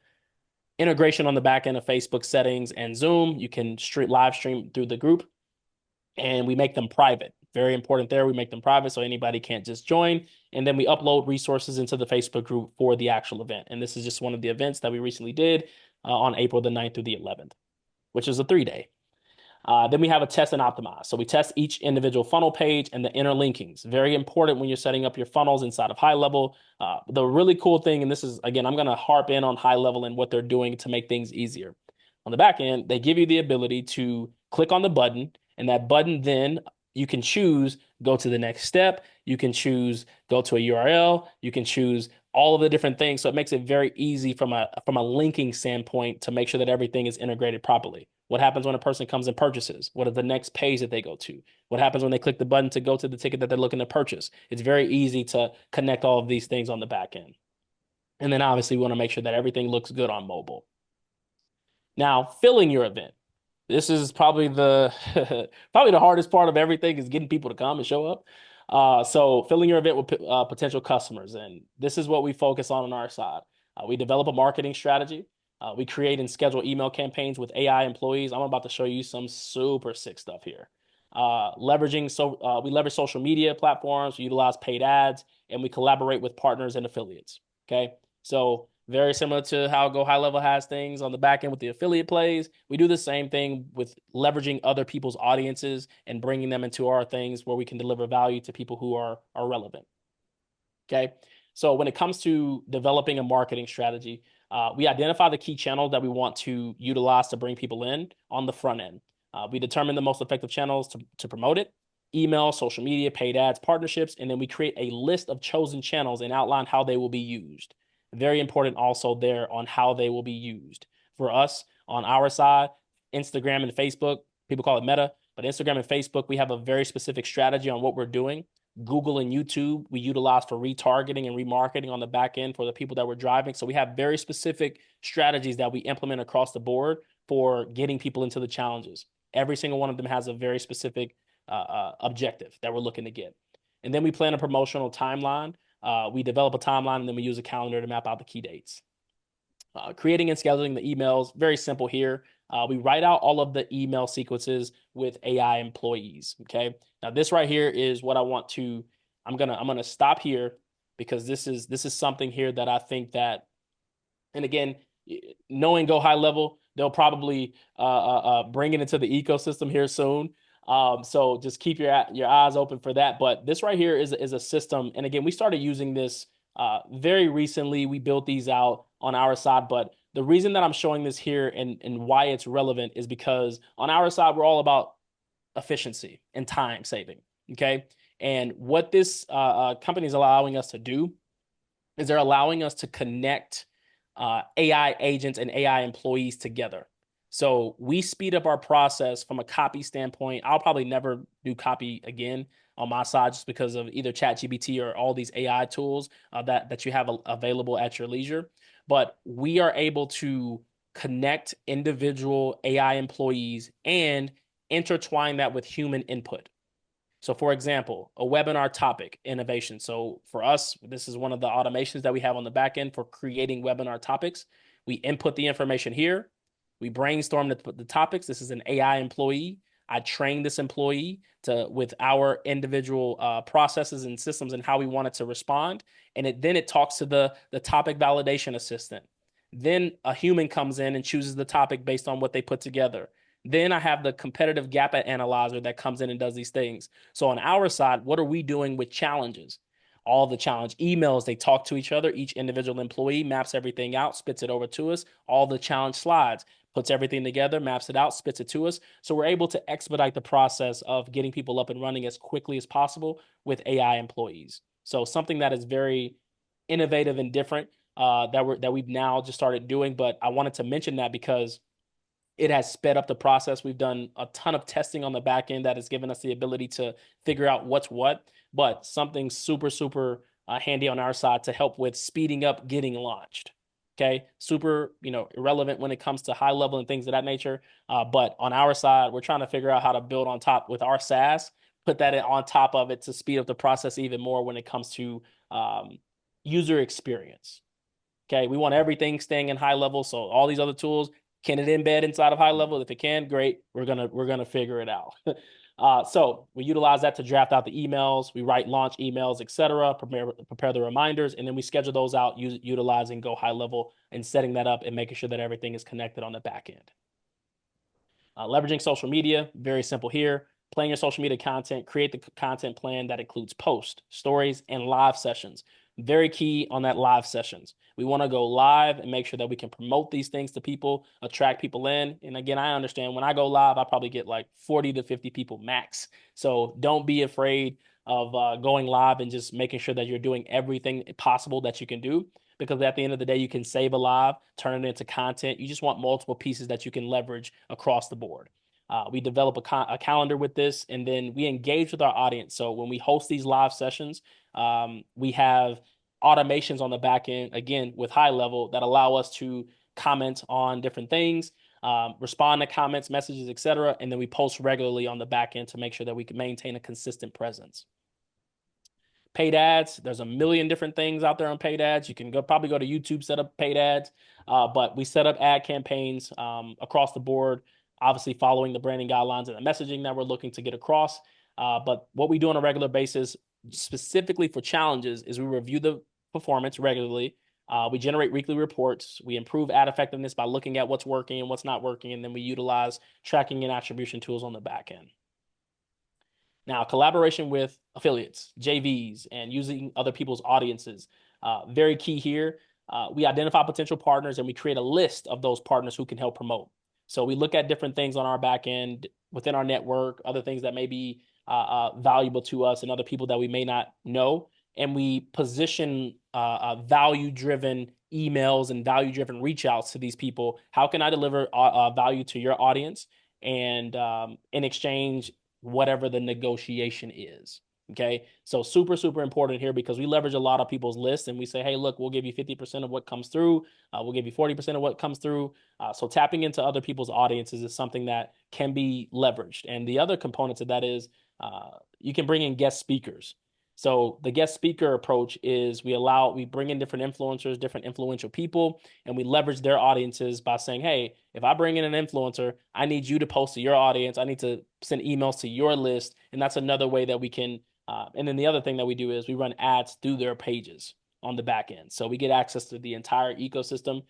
Speaker 2: integration on the back end of Facebook settings and Zoom. You can live stream through the group, and we make them private. Very important there. We make them private so anybody can't just join. And then we upload resources into the Facebook group for the actual event. And this is just one of the events that we recently did on April the 9th through the 11th, which is a 3-day. Then we have a test and optimize. So we test each individual funnel page and the interlinkings. Very important when you're setting up your funnels inside of high level. The really cool thing, and this is, again, I'm going to harp in on high level and what they're doing to make things easier. On the back end, they give you the ability to click on the button, and that button then you can choose go to the next step. You can choose go to a URL. You can choose all of the different things. So it makes it very easy from a linking standpoint to make sure that everything is integrated properly. What happens when a person comes and purchases? What is the next page that they go to? What happens when they click the button to go to the ticket that they're looking to purchase? It's very easy to connect all of these things on the back end. And then obviously we want to make sure that everything looks good on mobile. Now, filling your event. This is probably the probably the hardest part of everything is getting people to come and show up. So filling your event with potential customers, and this is what we focus on our side. We develop a marketing strategy. We create and schedule email campaigns with AI employees. I'm about to show you some super sick stuff here. We leverage social media platforms, we utilize paid ads, and we collaborate with partners and affiliates. Okay, so very similar to how Go High Level has things on the back end with the affiliate plays. We do the same thing with leveraging other people's audiences and bringing them into our things where we can deliver value to people who are relevant. Okay. So when it comes to developing a marketing strategy, we identify the key channel that we want to utilize to bring people in on the front end. We determine the most effective channels to promote it: email, social media, paid ads, partnerships, and then we create a list of chosen channels and outline how they will be used. Very important also there on how they will be used. For us, on our side, Instagram and Facebook, people call it Meta, but Instagram and Facebook, we have a very specific strategy on what we're doing. Google and YouTube, we utilize for retargeting and remarketing on the back end for the people that we're driving. So we have very specific strategies that we implement across the board for getting people into the challenges. Every single one of them has a very specific objective that we're looking to get. And then we plan a promotional timeline. We develop a timeline, and then we use a calendar to map out the key dates. Creating and scheduling the emails, very simple here. We write out all of the email sequences with AI employees. Okay. Now this right here is what I want to. I'm gonna stop here because this is something here that I think that, and again, knowing Go High Level, they'll probably bring it into the ecosystem here soon. So just keep your eyes open for that. But this right here is a system, and again, we started using this very recently. We built these out on our side, but the reason that I'm showing this here and why it's relevant is because on our side, we're all about efficiency and time saving. Okay. And what this company is allowing us to do is they're allowing us to connect AI agents and AI employees together. So we speed up our process from a copy standpoint. I'll probably never do copy again on my side just because of either ChatGPT or all these AI tools that you have available at your leisure. But we are able to connect individual AI employees and intertwine that with human input. So for example, a webinar topic, innovation. So for us, this is one of the automations that we have on the back end for creating webinar topics. We input the information here. We brainstorm the topics. This is an AI employee. I train this employee with our individual processes and systems and how we want it to respond. And then it talks to the topic validation assistant. Then a human comes in and chooses the topic based on what they put together. Then I have the competitive gap analyzer that comes in and does these things. So on our side, what are we doing with challenges? All the challenge emails, they talk to each other. Each individual employee maps everything out, spits it over to us. All the challenge slides, puts everything together, maps it out, spits it to us. So we're able to expedite the process of getting people up and running as quickly as possible with AI employees. So something that is very innovative and different that we've now just started doing. But I wanted to mention that because it has sped up the process. We've done a ton of testing on the back end that has given us the ability to figure out what's what, but something super, super handy on our side to help with speeding up getting launched. Okay. Super, irrelevant when it comes to high level and things of that nature. But on our side, we're trying to figure out how to build on top with our SaaS, put that on top of it to speed up the process even more when it comes to user experience. Okay. We want everything staying in high level. So all these other tools, can it embed inside of high level? If it can, great. We're gonna figure it out. So we utilize that to draft out the emails. We write launch emails, etc. Prepare the reminders, and then we schedule those out utilizing Go High Level and setting that up and making sure that everything is connected on the back end. Leveraging social media, very simple here. Playing your social media content, create the content plan that includes posts, stories, and live sessions. Very key on that live sessions. We want to go live and make sure that we can promote these things to people, attract people in. And again, I understand when I go live, I probably get like 40 to 50 people max. So don't be afraid of going live and just making sure that you're doing everything possible that you can do. Because at the end of the day, you can save a live, turn it into content. You just want multiple pieces that you can leverage across the board. We develop a calendar with this, and then we engage with our audience. So when we host these live sessions, we have automations on the back end, again, with high level that allow us to comment on different things, respond to comments, messages, etc. And then we post regularly on the back end to make sure that we can maintain a consistent presence. Paid ads, there's a million different things out there on paid ads. You can probably go to YouTube, set up paid ads, but we set up ad campaigns across the board, obviously following the branding guidelines and the messaging that we're looking to get across. But what we do on a regular basis, specifically for challenges, is we review the performance regularly. We generate weekly reports. We improve ad effectiveness by looking at what's working and what's not working, and then we utilize tracking and attribution tools on the back end. Now, collaboration with affiliates, JVs, and using other people's audiences, very key here. We identify potential partners and we create a list of those partners who can help promote. So we look at different things on our back end within our network, other things that may be valuable to us and other people that we may not know. And we position value-driven emails and value-driven reach outs to these people. How can I deliver value to your audience? And in exchange, whatever the negotiation is. Okay. So super, super important here because we leverage a lot of people's lists and we say, hey, look, we'll give you 50% of what comes through. We'll give you 40% of what comes through. So tapping into other people's audiences is something that can be leveraged. And the other component to that is you can bring in guest speakers. So the guest speaker approach is we bring in different influencers, different influential people, and we leverage their audiences by saying, hey, if I bring in an influencer, I need you to post to your audience. I need to send emails to your list. And that's another way that we can and then the other thing that we do is we run ads through their pages on the back end. So we get access to the entire ecosystem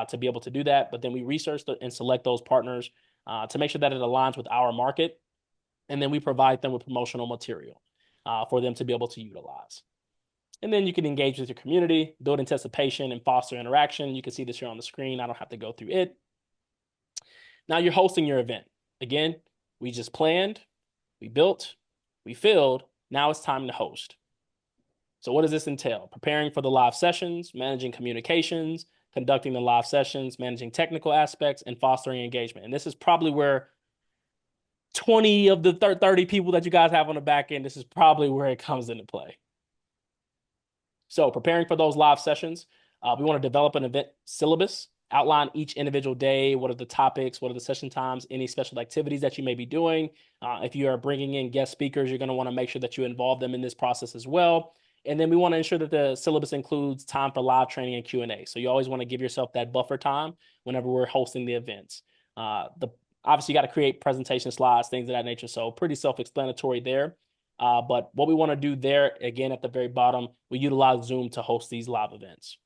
Speaker 2: to be able to do that. But then we research and select those partners to make sure that it aligns with our market. And then we provide them with promotional material for them to be able to utilize. And then you can engage with your community, build anticipation, and foster interaction. You can see this here on the screen. I don't have to go through it. Now you're hosting your event. Again, we just planned, we built, we filled. Now it's time to host. So what does this entail? Preparing for the live sessions, managing communications, conducting the live sessions, managing technical aspects, and fostering engagement. And this is probably where 20 of the 30 people that you guys have on the back end, this is probably where it comes into play. So preparing for those live sessions, we want to develop an event syllabus, outline each individual day, what are the topics, what are the session times, any special activities that you may be doing. If you are bringing in guest speakers, you're going to want to make sure that you involve them in this process as well. And then we want to ensure that the syllabus includes time for live training and Q&A. So you always want to give yourself that buffer time whenever we're hosting the events. Obviously, you got to create presentation slides, things of that nature. So pretty self-explanatory there. But what we want to do there, again, at the very bottom, we utilize Zoom to host these live events.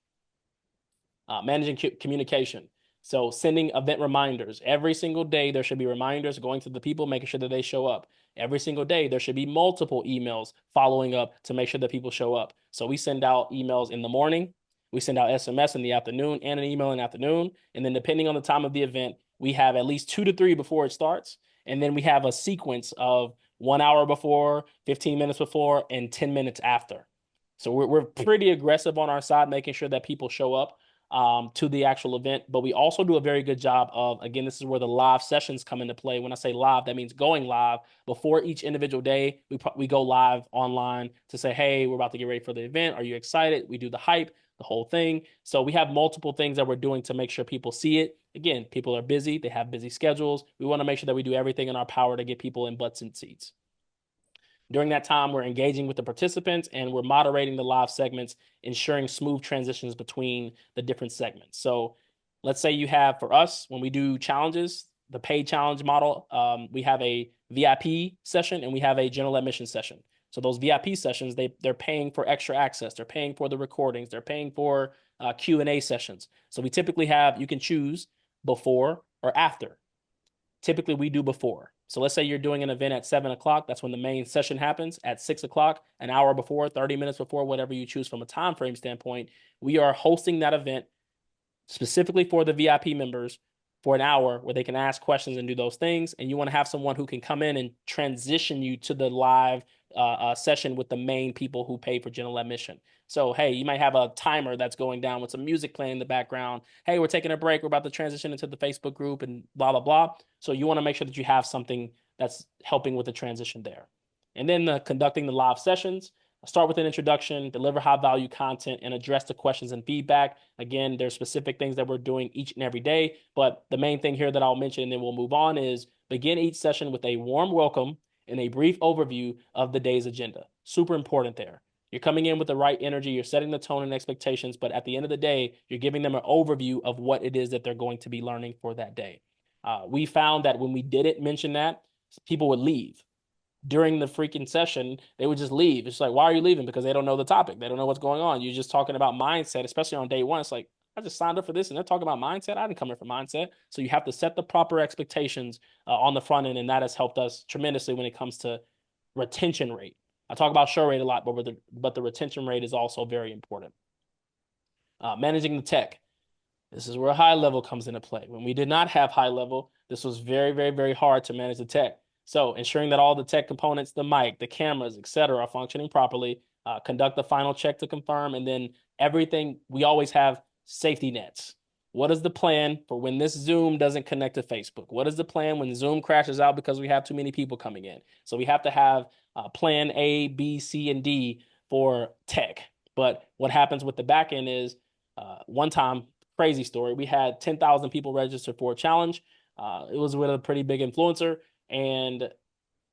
Speaker 2: Managing communication. So sending event reminders. Every single day, there should be reminders going to the people, making sure that they show up. Every single day, there should be multiple emails following up to make sure that people show up. So we send out emails in the morning. We send out SMS in the afternoon and an email in the afternoon. And then depending on the time of the event, we have at least 2 to 3 before it starts. And then we have a sequence of 1 hour before, 15 minutes before, and 10 minutes after. So we're pretty aggressive on our side, making sure that people show up to the actual event. But we also do a very good job of, again, this is where the live sessions come into play. When I say live, that means going live before each individual day. We go live online to say, hey, we're about to get ready for the event. Are you excited? We do the hype, the whole thing. So we have multiple things that we're doing to make sure people see it. Again, people are busy. They have busy schedules. We want to make sure that we do everything in our power to get people in butts and seats. During that time, we're engaging with the participants and we're moderating the live segments, ensuring smooth transitions between the different segments. So let's say you have, for us, when we do challenges, the paid challenge model, we have a VIP session and we have a general admission session. So those VIP sessions, they're paying for extra access. They're paying for the recordings. They're paying for Q&A sessions. So we typically have, you can choose before or after. Typically, we do before. So let's say you're doing an event at 7 o'clock. That's when the main session happens. At 6 o'clock, an hour before, 30 minutes before, whatever you choose from a time frame standpoint, we are hosting that event specifically for the VIP members for an hour where they can ask questions and do those things. And you want to have someone who can come in and transition you to the live session with the main people who pay for general admission. So, hey, you might have a timer that's going down with some music playing in the background. Hey, we're taking a break. We're about to transition into the Facebook group and blah, blah, blah. So you want to make sure that you have something that's helping with the transition there. And then conducting the live sessions. Start with an introduction, deliver high value content, and address the questions and feedback. Again, there's specific things that we're doing each and every day, but the main thing here that I'll mention and then we'll move on is begin each session with a warm welcome and a brief overview of the day's agenda. Super important there. You're coming in with the right energy, you're setting the tone and expectations, but at the end of the day, you're giving them an overview of what it is that they're going to be learning for that day. We found that when we didn't mention that, people would leave. During the freaking session, they would just leave. It's like, why are you leaving? Because they don't know the topic. They don't know what's going on. You're just talking about mindset, especially on day one. It's like, I just signed up for this and they're talking about mindset. I didn't come here for mindset. So you have to set the proper expectations on the front end. And that has helped us tremendously when it comes to retention rate. I talk about show rate a lot, but the retention rate is also very important. Managing the tech. This is where high level comes into play. When we did not have high level, this was very, very, very hard to manage the tech. So ensuring that all the tech components, the mic, the cameras, et cetera, are functioning properly, conduct the final check to confirm, and then everything, we always have safety nets. What is the plan for when this Zoom doesn't connect to Facebook? What is the plan when Zoom crashes out because we have too many people coming in? So we have to have plan A, B, C, and D for tech. But what happens with the back end is one time, crazy story, we had 10,000 people registered for a challenge. It was with a pretty big influencer, and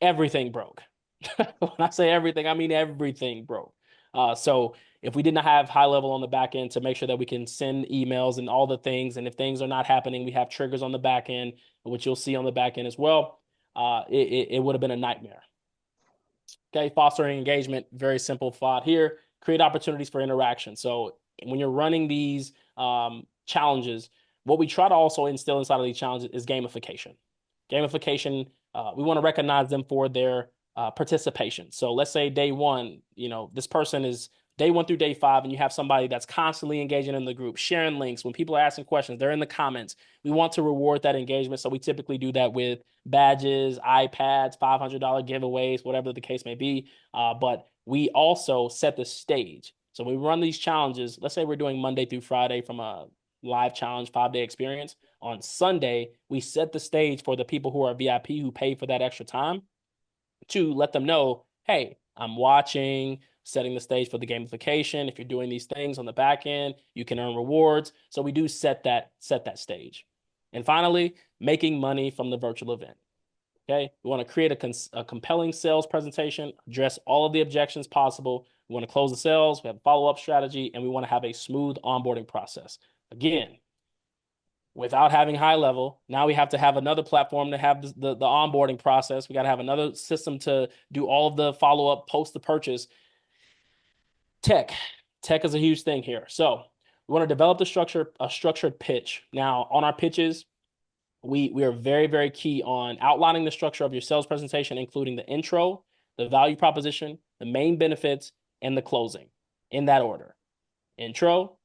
Speaker 2: everything broke. When I say everything, I mean everything broke. So if we did not have high level on the back end to make sure that we can send emails and all the things, and if things are not happening, we have triggers on the back end, which you'll see on the back end as well. It would have been a nightmare. Okay, fostering engagement, very simple thought here. Create opportunities for interaction. So when you're running these challenges, what we try to also instill inside of these challenges is gamification. Gamification, we want to recognize them for their participation. So let's say day one, this person is day one through day five, and you have somebody that's constantly engaging in the group, sharing links. When people are asking questions, they're in the comments. We want to reward that engagement. So we typically do that with badges, iPads, $500 giveaways, whatever the case may be. But we also set the stage. So when we run these challenges, let's say we're doing Monday through Friday from a live challenge, 5-day experience. On Sunday, we set the stage for the people who are VIP who pay for that extra time to let them know, hey, I'm watching, setting the stage for the gamification. If you're doing these things on the back end, you can earn rewards. So we do set that stage. And finally, making money from the virtual event. Okay, we want to create a compelling sales presentation, address all of the objections possible. We want to close the sales, we have a follow-up strategy, and we want to have a smooth onboarding process. Again, without having high level, now we have to have another platform to have the onboarding process. We got to have another system to do all of the follow-up post the purchase. Tech is a huge thing here. So we want to develop a structured pitch. Now on our pitches, we are very, very key on outlining the structure of your sales presentation, including the intro, the value proposition, the main benefits, and the closing in that order. Intro,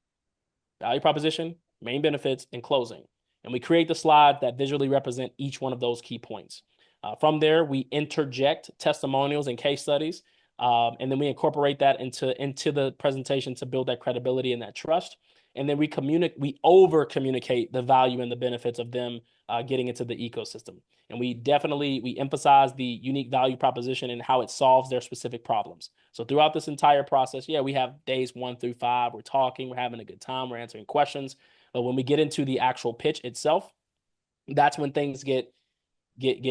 Speaker 2: value proposition, main benefits, and closing. And we create the slides that visually represent each one of those key points. From there, we interject testimonials and case studies, and then we incorporate that into the presentation to build that credibility and that trust. And then we over communicate the value and the benefits of them getting into the ecosystem. And we emphasize the unique value proposition and how it solves their specific problems. So throughout this entire process, we have days 1 through 5. We're talking, we're having a good time, we're answering questions. But when we get into the actual pitch itself, that's when things get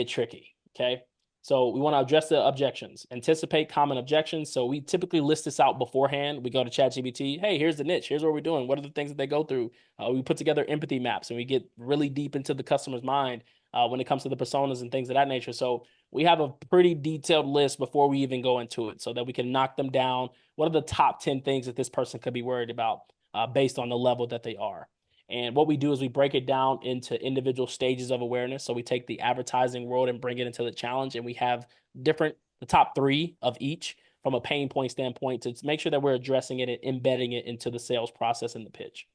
Speaker 2: tricky. Okay. So we want to address the objections, anticipate common objections. So we typically list this out beforehand. We go to ChatGPT. Hey, here's the niche. Here's what we're doing. What are the things that they go through? We put together empathy maps, and we get really deep into the customer's mind when it comes to the personas and things of that nature. So we have a pretty detailed list before we even go into it so that we can knock them down. What are the top 10 things that this person could be worried about based on the level that they are? And what we do is we break it down into individual stages of awareness. So we take the advertising world and bring it into the challenge, and we have the top 3 of each from a pain point standpoint to make sure that we're addressing it and embedding it into the sales process and the pitch.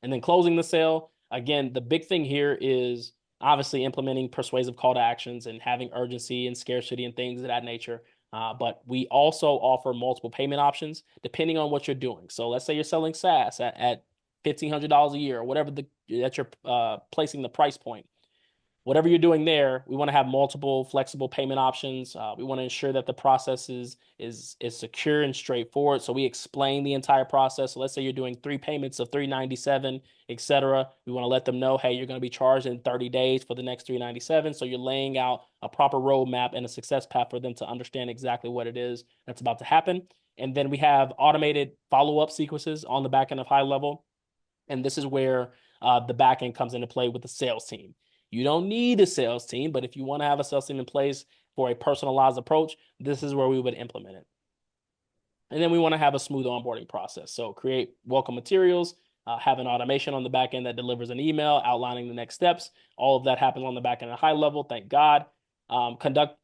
Speaker 2: And then closing the sale. Again, the big thing here is obviously implementing persuasive call to actions and having urgency and scarcity and things of that nature. But we also offer multiple payment options depending on what you're doing. So let's say you're selling SaaS at $1,500 a year or whatever that you're placing the price point. Whatever you're doing there, we want to have multiple flexible payment options. We want to ensure that the process is secure and straightforward. So we explain the entire process. So let's say you're doing 3 payments of $397, etc. We want to let them know, hey, you're going to be charged in 30 days for the next $397. So you're laying out a proper roadmap and a success path for them to understand exactly what it is that's about to happen. And then we have automated follow-up sequences on the back end of high level. And this is where the back end comes into play with the sales team. You don't need a sales team, but if you want to have a sales team in place for a personalized approach, this is where we would implement it. And then we want to have a smooth onboarding process. So create welcome materials, have an automation on the back end that delivers an email outlining the next steps. All of that happens on the back end at a high level, thank God. Conduct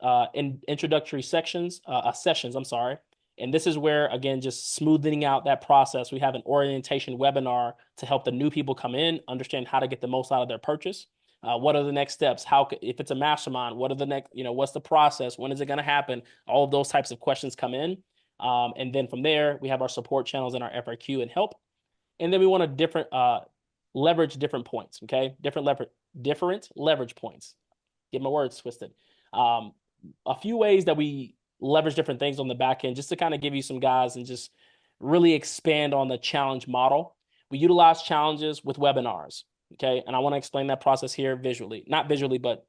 Speaker 2: introductory sessions, And this is where, again, just smoothing out that process. We have an orientation webinar to help the new people come in, understand how to get the most out of their purchase. What are the next steps? If it's a mastermind, what are the next, what's the process? When is it going to happen? All of those types of questions come in. And then from there, we have our support channels and our FRQ and help. And then we want to leverage different points, okay? Different leverage points. Get my words twisted. a few ways that we leverage different things on the back end just to kind of give you some guys and just really expand on the challenge model. We utilize challenges with webinars. Okay. And I want to explain that process here visually, not visually, but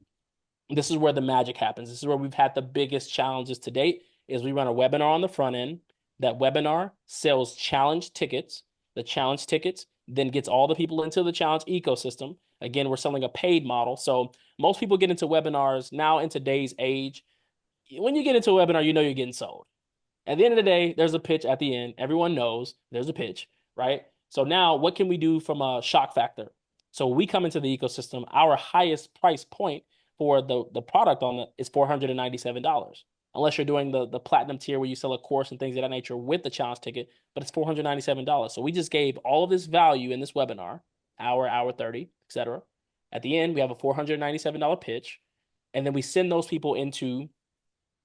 Speaker 2: this is where the magic happens. This is where we've had the biggest challenges to date is we run a webinar on the front end. That webinar sells challenge tickets. The challenge tickets then gets all the people into the challenge ecosystem. Again, we're selling a paid model. So most people get into webinars now in today's age. When you get into a webinar, you know you're getting sold. At the end of the day, there's a pitch at the end. Everyone knows there's a pitch, right? So now what can we do from a shock factor? So we come into the ecosystem, our highest price point for the product on it is $497. Unless you're doing the platinum tier where you sell a course and things of that nature with the challenge ticket, but it's $497. So we just gave all of this value in this webinar, hour 30, etc. At the end, we have a $497 pitch, and then we send those people into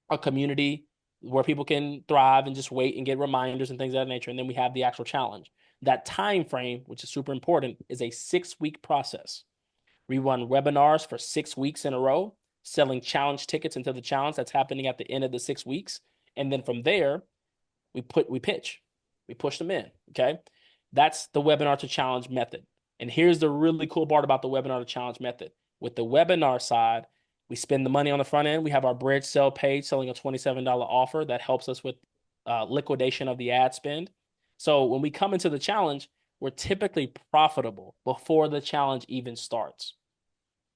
Speaker 2: a community where people can thrive and just wait and get reminders and things of that nature. And then we have the actual challenge. That time frame, which is super important, is a 6-week process. We run webinars for 6 weeks in a row, selling challenge tickets into the challenge that's happening at the end of the 6 weeks. And then from there, we pitch, we push them in. Okay. That's the webinar to challenge method. And here's the really cool part about the webinar to challenge method. With the webinar side, we spend the money on the front end. We have our bridge sell page selling a $27 offer that helps us with liquidation of the ad spend. So when we come into the challenge, we're typically profitable before the challenge even starts.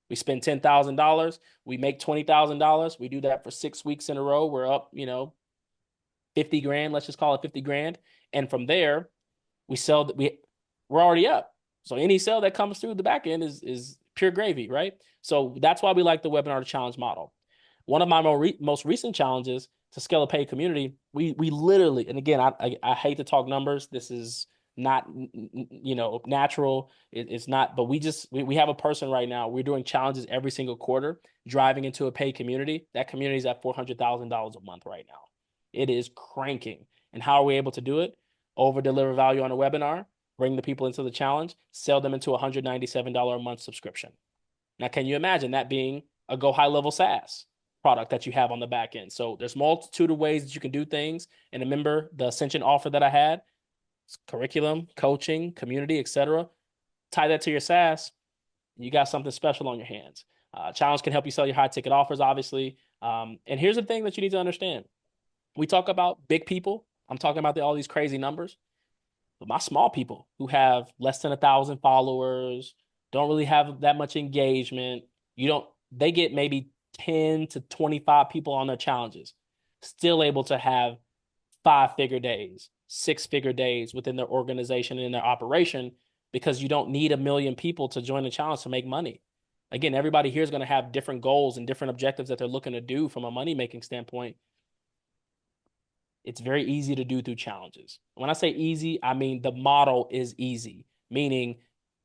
Speaker 2: We spend $10,000, we make $20,000. We do that for 6 weeks in a row. We're up, 50 grand. Let's just call it 50 grand. And from there, we're already up. So any sale that comes through the back end is pure gravy, right? So that's why we like the webinar to challenge model. One of my most recent challenges to scale a paid community, we literally, and again, I hate to talk numbers. This is not natural. It's not, but we have a person right now. We're doing challenges every single quarter, driving into a paid community. That community is at $400,000 a month right now. It is cranking. And how are we able to do it? Over deliver value on a webinar, bring the people into the challenge, sell them into a $197 a month subscription. Now, can you imagine that being a go high level SaaS product that you have on the back end? So there's multitude of ways that you can do things. And remember the Ascension offer that I had, curriculum, coaching, community, etc. Tie that to your SaaS, you got something special on your hands. Challenge can help you sell your high ticket offers, obviously. And here's the thing that you need to understand. We talk about big people. I'm talking about all these crazy numbers. But my small people who have less than 1,000 followers, don't really have that much engagement, they get maybe 10 to 25 people on their challenges, still able to have 5-figure days, 6-figure days within their organization and their operation, because you don't need 1 million people to join the challenge to make money. Again, everybody here is going to have different goals and different objectives that they're looking to do from a money-making standpoint. It's very easy to do through challenges. When I say easy, I mean the model is easy, meaning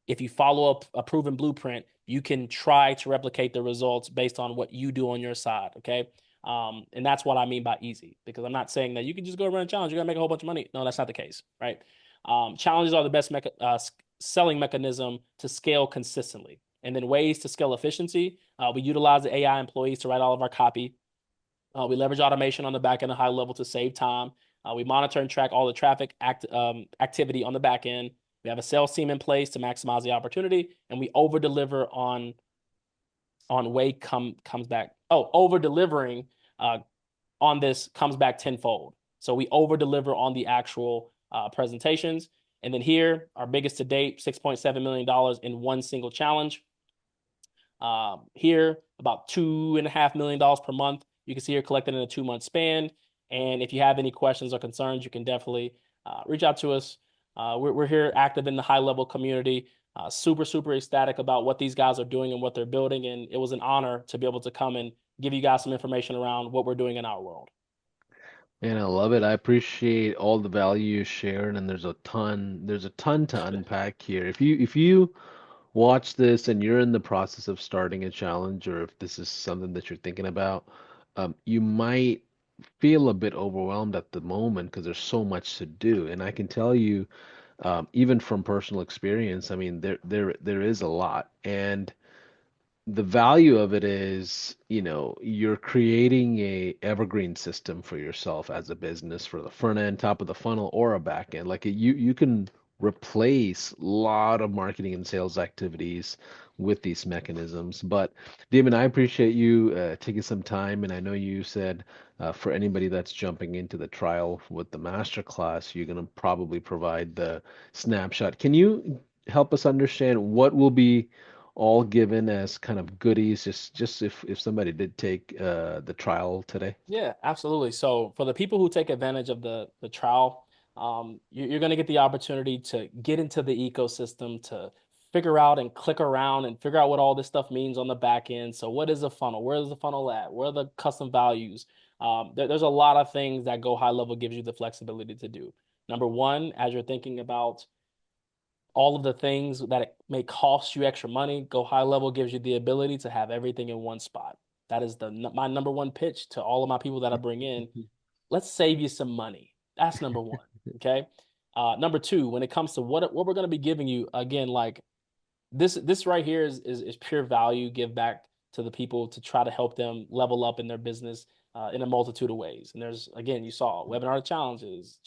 Speaker 2: if you follow a proven blueprint, you can try to replicate the results based on what you do on your side, okay? And that's what I mean by easy, because I'm not saying that you can just go run a challenge, you're going to make a whole bunch of money. No, that's not the case, right? Challenges are the best selling mechanism to scale consistently. And then ways to scale efficiency, we utilize the AI employees to write all of our copy. We leverage automation on the back end at a high level to save time. We monitor and track all the traffic activity on the back end. We have a sales team in place to maximize the opportunity, and we over deliver on comes back. Over delivering on this comes back tenfold. So we over deliver on the actual presentations. And then here, our biggest to date, $6.7 million in one single challenge. Here, about $2.5 million per month. You can see here collected in a 2-month span. And if you have any questions or concerns, you can definitely reach out to us. We're here active in the high level community. Super, super ecstatic about what these guys are doing and what they're building. And it was an honor to be able to come and give you guys some information around what we're doing in our world.
Speaker 1: And I love it. I appreciate all the value you shared, and there's a ton to unpack here. If you watch this and you're in the process of starting a challenge, or if this is something that you're thinking about, you might feel a bit overwhelmed at the moment because there's so much to do. And I can tell you, even from personal experience, I mean, there is a lot. And the value of it is, you're creating a evergreen system for yourself as a business for the front end, top of the funnel, or a back end. Like you can replace a lot of marketing and sales activities with these mechanisms. But Damon, I appreciate you taking some time, and I know you said for anybody that's jumping into the trial with the masterclass, you're going to probably provide the snapshot. Can you help us understand what will be all given as kind of goodies, just if somebody did take the trial today?
Speaker 2: Yeah, absolutely. So for the people who take advantage of the trial, you're going to get the opportunity to get into the ecosystem, to figure out and click around and figure out what all this stuff means on the back end. So what is a funnel? Where is the funnel at? Where are the custom values? There's a lot of things that Go High Level gives you the flexibility to do. Number one, as you're thinking about all of the things that it may cost you extra money, Go High Level gives you the ability to have everything in one spot. That is my number one pitch to all of my people that I bring in. Let's save you some money. That's number one. Okay. Number two, when it comes to what we're going to be giving you, again, like this right here is pure value, give back to the people to try to help them level up in their business in a multitude of ways. And there's, again, you saw webinar challenges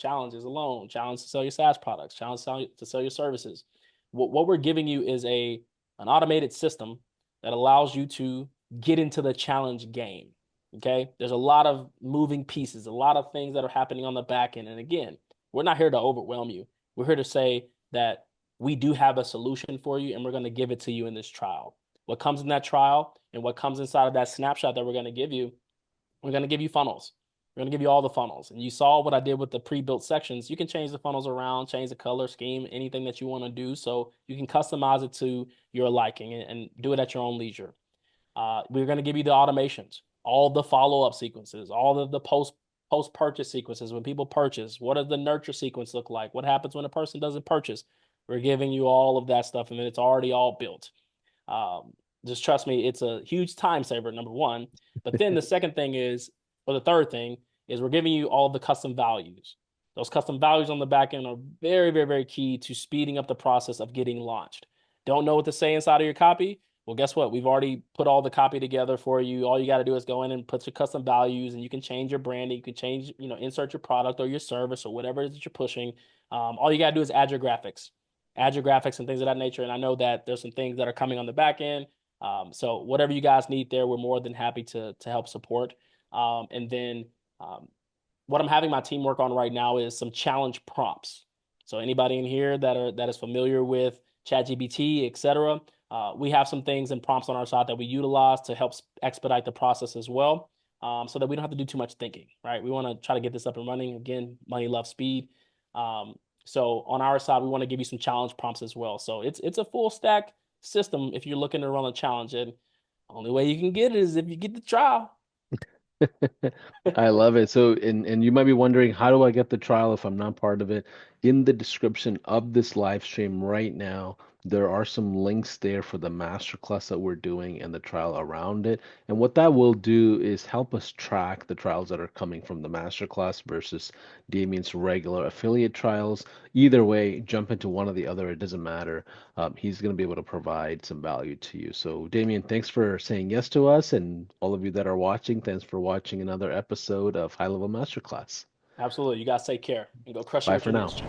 Speaker 2: alone, challenge to sell your SaaS products, challenge to sell your services. What we're giving you is an automated system that allows you to get into the challenge game. Okay. There's a lot of moving pieces, a lot of things that are happening on the back end. And again, we're not here to overwhelm you. We're here to say that we do have a solution for you, and we're going to give it to you in this trial. What comes in that trial and what comes inside of that snapshot that we're going to give you, we're going to give you funnels. We're going to give you all the funnels. And you saw what I did with the pre-built sections. You can change the funnels around, change the color scheme, anything that you want to do. So you can customize it to your liking and do it at your own leisure. We're going to give you the automations, all the follow-up sequences, all of the post-purchase sequences. When people purchase, what does the nurture sequence look like? What happens when a person doesn't purchase? We're giving you all of that stuff, and it's already all built. Just trust me, it's a huge time saver, number one. But then the second thing is, or the third thing is, we're giving you all the custom values. Those custom values on the back end are very, very, very key to speeding up the process of getting launched. Don't know what to say inside of your copy? Well, guess what? We've already put all the copy together for you. All you got to do is go in and put your custom values, and you can change your branding. You can change, insert your product or your service or whatever it is that you're pushing. All you got to do is add your graphics and things of that nature. And I know that there's some things that are coming on the back end. So whatever you guys need there, we're more than happy to help support. And then what I'm having my team work on right now is some challenge prompts. So anybody in here that is familiar with ChatGPT, et cetera, we have some things and prompts on our side that we utilize to help expedite the process as well, so that we don't have to do too much thinking, right? We want to try to get this up and running. Again, money, love, speed. So on our side, we want to give you some challenge prompts as well. So it's a full stack system if you're looking to run a challenge. And only way you can get it is if you get the trial.
Speaker 1: I love it. So, and you might be wondering, how do I get the trial if I'm not part of it? In the description of this live stream right now, there are some links there for the masterclass that we're doing and the trial around it. And what that will do is help us track the trials that are coming from the masterclass versus Damien's regular affiliate trials. Either way, jump into one or the other, it doesn't matter. He's going to be able to provide some value to you. So, Damien, thanks for saying yes to us. And all of you that are watching, thanks for watching another episode of High Level Masterclass.
Speaker 2: Absolutely. You guys take care and go crush it
Speaker 1: Bye
Speaker 2: with
Speaker 1: for
Speaker 2: your
Speaker 1: now.
Speaker 2: niche.